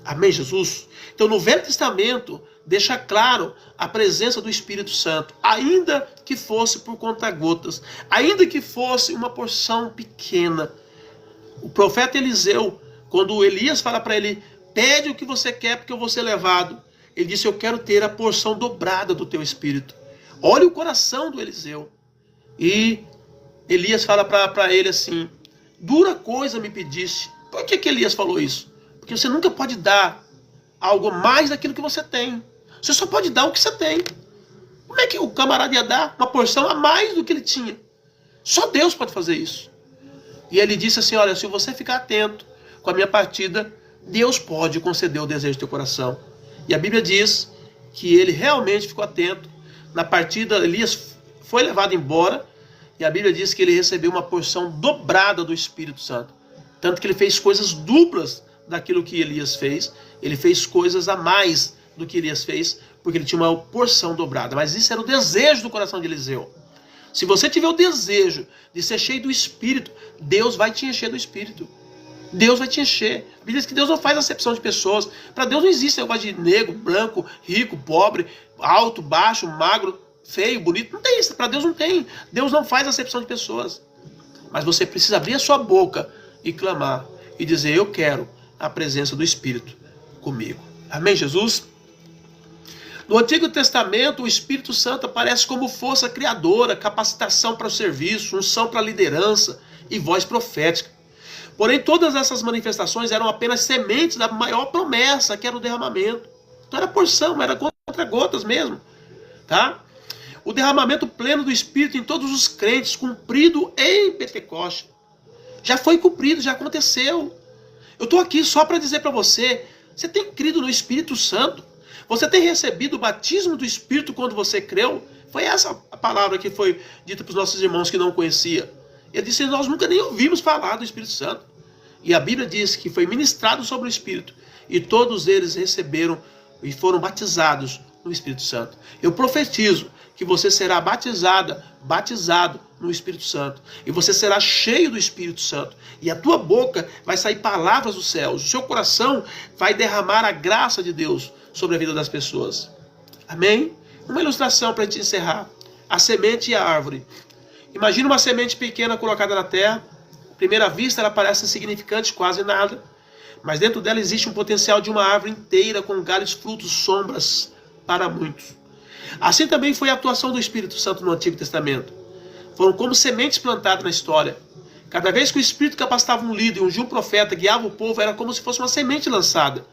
Amém, Jesus? Então no Velho Testamento, deixa claro a presença do Espírito Santo. Ainda que fosse por conta-gotas, ainda que fosse uma porção pequena. O profeta Eliseu, quando Elias fala para ele: pede o que você quer porque eu vou ser levado. Ele disse: eu quero ter a porção dobrada do teu Espírito. Olha o coração do Eliseu. E Elias fala para ele assim: dura coisa me pediste. Por que Elias falou isso? Porque você nunca pode dar algo mais daquilo que você tem. Você só pode dar o que você tem. Como é que o camarada ia dar uma porção a mais do que ele tinha? Só Deus pode fazer isso. E ele disse assim: olha, se você ficar atento com a minha partida, Deus pode conceder o desejo do teu coração. E a Bíblia diz que ele realmente ficou atento. Na partida, Elias foi levado embora, e a Bíblia diz que ele recebeu uma porção dobrada do Espírito Santo. Tanto que ele fez coisas duplas daquilo que Elias fez. Ele fez coisas a mais do que Elias fez, porque ele tinha uma porção dobrada. Mas isso era o desejo do coração de Eliseu. Se você tiver o desejo de ser cheio do Espírito, Deus vai te encher do Espírito. Deus vai te encher. A Bíblia diz que Deus não faz acepção de pessoas. Para Deus não existe negócio de negro, branco, rico, pobre, alto, baixo, magro, feio, bonito. Não tem isso. Para Deus não tem. Deus não faz acepção de pessoas. Mas você precisa abrir a sua boca e clamar e dizer: eu quero a presença do Espírito comigo. Amém, Jesus? No Antigo Testamento, o Espírito Santo aparece como força criadora, capacitação para o serviço, unção para a liderança e voz profética. Porém, todas essas manifestações eram apenas sementes da maior promessa, que era o derramamento. Então era porção, era contra-gotas mesmo. Tá? O derramamento pleno do Espírito em todos os crentes, cumprido em Pentecoste. Já foi cumprido, já aconteceu. Eu estou aqui só para dizer para você: você tem crido no Espírito Santo? Você tem recebido o batismo do Espírito quando você creu? Foi essa a palavra que foi dita para os nossos irmãos que não conheciam. Ele disse: nós nunca nem ouvimos falar do Espírito Santo. E a Bíblia diz que foi ministrado sobre o Espírito. E todos eles receberam e foram batizados no Espírito Santo. Eu profetizo que você será batizado no Espírito Santo. E você será cheio do Espírito Santo. E a tua boca vai sair palavras dos céus. O seu coração vai derramar a graça de Deus sobre a vida das pessoas. Amém? Uma ilustração para a gente encerrar. A semente e a árvore. Imagina uma semente pequena colocada na terra. À primeira vista ela parece insignificante, quase nada. Mas dentro dela existe um potencial de uma árvore inteira com galhos, frutos, sombras para muitos. Assim também foi a atuação do Espírito Santo no Antigo Testamento. Foram como sementes plantadas na história. Cada vez que o Espírito capacitava um líder, ungia um profeta, guiava o povo, era como se fosse uma semente lançada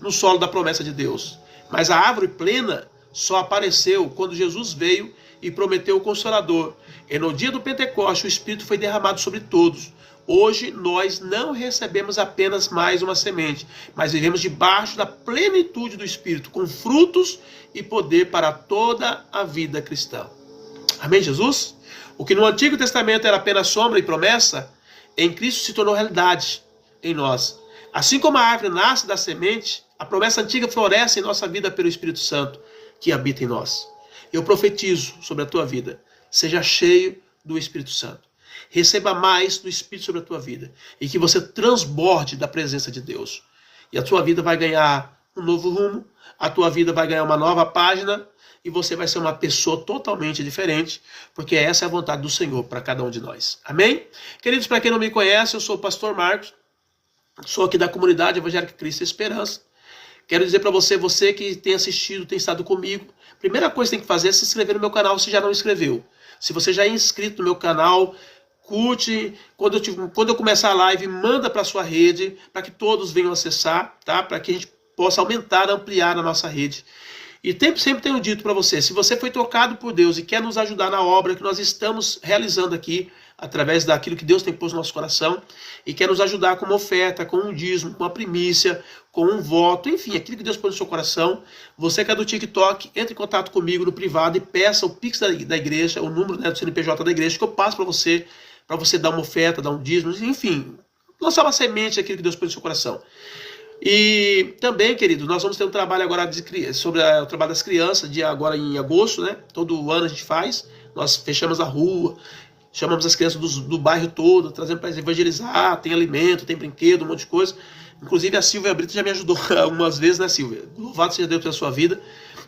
no solo da promessa de Deus. Mas a árvore plena só apareceu quando Jesus veio e prometeu o Consolador. E no dia do Pentecoste o Espírito foi derramado sobre todos. Hoje nós não recebemos apenas mais uma semente, mas vivemos debaixo da plenitude do Espírito, com frutos e poder para toda a vida cristã. Amém, Jesus? O que no Antigo Testamento era apenas sombra e promessa, em Cristo se tornou realidade em nós. Assim como a árvore nasce da semente, a promessa antiga floresce em nossa vida pelo Espírito Santo que habita em nós. Eu profetizo sobre a tua vida. Seja cheio do Espírito Santo. Receba mais do Espírito sobre a tua vida. E que você transborde da presença de Deus. E a tua vida vai ganhar um novo rumo. A tua vida vai ganhar uma nova página. E você vai ser uma pessoa totalmente diferente. Porque essa é a vontade do Senhor para cada um de nós. Amém? Queridos, para quem não me conhece, eu sou o pastor Marcos. Sou aqui da comunidade Evangélica Cristo e Esperança. Quero dizer para você, você que tem assistido, tem estado comigo, primeira coisa que tem que fazer é se inscrever no meu canal se já não inscreveu. Se você já é inscrito no meu canal, curte, quando eu começar a live, manda para a sua rede, para que todos venham acessar, tá? Para que a gente possa aumentar, ampliar a nossa rede. E sempre tenho dito para você, se você foi tocado por Deus e quer nos ajudar na obra que nós estamos realizando aqui, através daquilo que Deus tem posto no nosso coração, e quer nos ajudar com uma oferta, com um dízimo, com uma primícia, com um voto, enfim, aquilo que Deus pôs no seu coração, você que é do TikTok, entre em contato comigo no privado e peça o Pix da igreja, o número, né, do CNPJ da igreja, que eu passo para você dar uma oferta, dar um dízimo, enfim, lançar uma semente daquilo que Deus pôs no seu coração. E também, querido, nós vamos ter um trabalho agora sobre o trabalho das crianças, agora em agosto, né? Todo ano a gente faz, nós fechamos a rua, chamamos as crianças do bairro todo, trazendo para evangelizar, tem alimento, tem brinquedo, um monte de coisa. Inclusive a Silvia Brito já me ajudou algumas vezes, né, Silvia? Louvado seja Deus pela sua vida.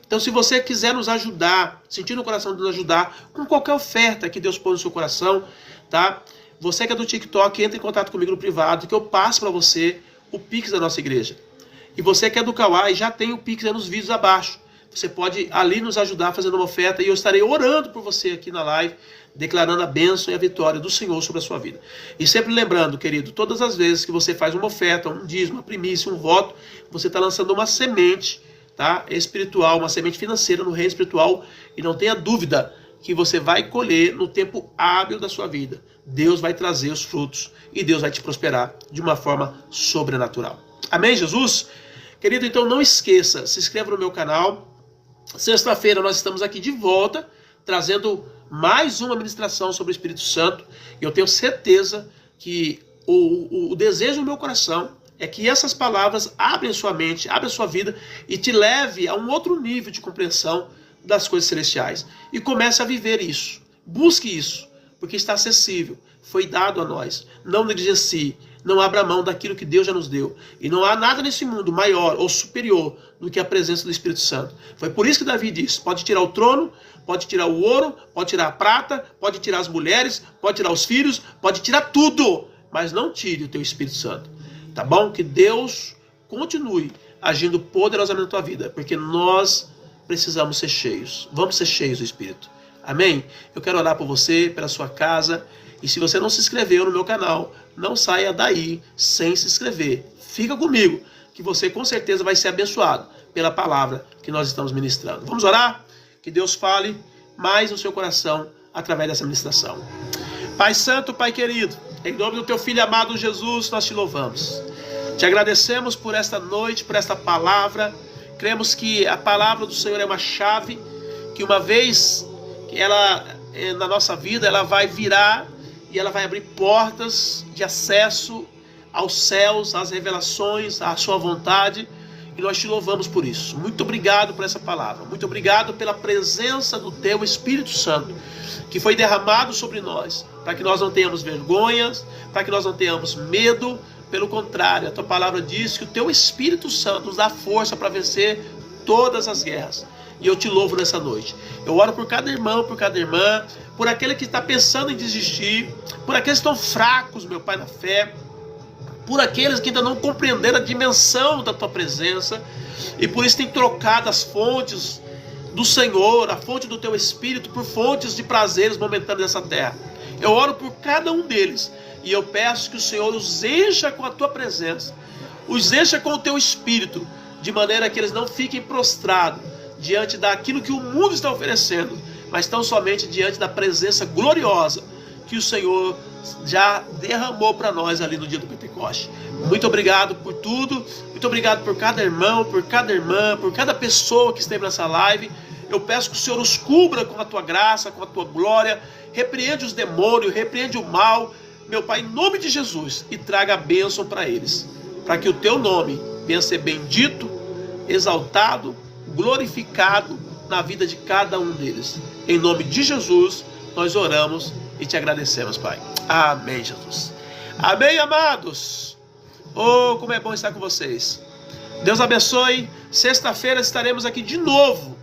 Então, se você quiser nos ajudar, sentir no coração de nos ajudar, com qualquer oferta que Deus põe no seu coração, tá? Você que é do TikTok, entre em contato comigo no privado, que eu passo para você o Pix da nossa igreja. E você que é do Kawai, já tem o Pix aí nos vídeos abaixo. Você pode ali nos ajudar fazendo uma oferta e eu estarei orando por você aqui na live, declarando a bênção e a vitória do Senhor sobre a sua vida. E sempre lembrando, querido, todas as vezes que você faz uma oferta, um dízimo, uma primícia, um voto, você está lançando uma semente, tá, espiritual, uma semente financeira no reino espiritual, e não tenha dúvida que você vai colher no tempo hábil da sua vida. Deus vai trazer os frutos e Deus vai te prosperar de uma forma sobrenatural. Amém, Jesus? Querido, então não esqueça, se inscreva no meu canal. Sexta-feira nós estamos aqui de volta, trazendo mais uma ministração sobre o Espírito Santo. E eu tenho certeza que o desejo do meu coração é que essas palavras abrem sua mente, abrem a sua vida e te leve a um outro nível de compreensão das coisas celestiais. E comece a viver isso. Busque isso, porque está acessível, foi dado a nós. Não negligencie, não abra mão daquilo que Deus já nos deu. E não há nada nesse mundo maior ou superior do que a presença do Espírito Santo. Foi por isso que Davi disse, pode tirar o trono, pode tirar o ouro, pode tirar a prata, pode tirar as mulheres, pode tirar os filhos, pode tirar tudo, mas não tire o teu Espírito Santo. Tá bom? Que Deus continue agindo poderosamente na tua vida, porque nós precisamos ser cheios. Vamos ser cheios do Espírito. Amém? Eu quero orar por você, pela sua casa. E se você não se inscreveu no meu canal, não saia daí sem se inscrever. Fica comigo, que você com certeza vai ser abençoado pela palavra que nós estamos ministrando. Vamos orar? Que Deus fale mais no seu coração através dessa ministração. Pai Santo, Pai querido, em nome do teu Filho amado Jesus, nós te louvamos. Te agradecemos por esta noite, por esta palavra. Cremos que a palavra do Senhor é uma chave, que uma vez que ela, na nossa vida, ela vai virar e ela vai abrir portas de acesso aos céus, às revelações, à sua vontade. E nós te louvamos por isso. Muito obrigado por essa palavra. Muito obrigado pela presença do teu Espírito Santo, que foi derramado sobre nós, para que nós não tenhamos vergonhas, para que nós não tenhamos medo. Pelo contrário, a tua palavra diz que o teu Espírito Santo nos dá força para vencer todas as guerras. E eu te louvo nessa noite. Eu oro por cada irmão, por cada irmã, por aquele que está pensando em desistir, por aqueles que estão fracos, meu Pai, na fé, por aqueles que ainda não compreenderam a dimensão da tua presença, e por isso tem trocado as fontes do Senhor, a fonte do teu Espírito, por fontes de prazeres momentâneos dessa terra. Eu oro por cada um deles, e eu peço que o Senhor os encha com a tua presença, os encha com o teu Espírito, de maneira que eles não fiquem prostrados diante daquilo que o mundo está oferecendo, mas tão somente diante da presença gloriosa que o Senhor já derramou para nós ali no dia do Pentecoste. Muito obrigado por tudo, muito obrigado por cada irmão, por cada irmã, por cada pessoa que esteve nessa live. Eu peço que o Senhor os cubra com a tua graça, com a tua glória, repreende os demônios, repreende o mal, meu Pai, em nome de Jesus, e traga a bênção para eles, para que o teu nome venha ser bendito, exaltado, glorificado na vida de cada um deles. Em nome de Jesus, nós oramos e te agradecemos, Pai. Amém, Jesus. Amém, amados. Oh, como é bom estar com vocês. Deus abençoe. Sexta-feira estaremos aqui de novo,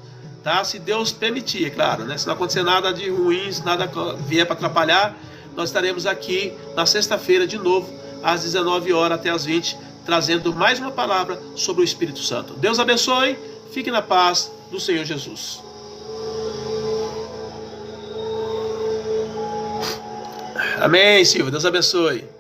tá? Se Deus permitir, é claro, né? Se não acontecer nada de ruim, se nada vier para atrapalhar, nós estaremos aqui na sexta-feira de novo, às 19 horas até às 20, trazendo mais uma palavra sobre o Espírito Santo. Deus abençoe, fique na paz do Senhor Jesus. Amém, Silvio, Deus abençoe.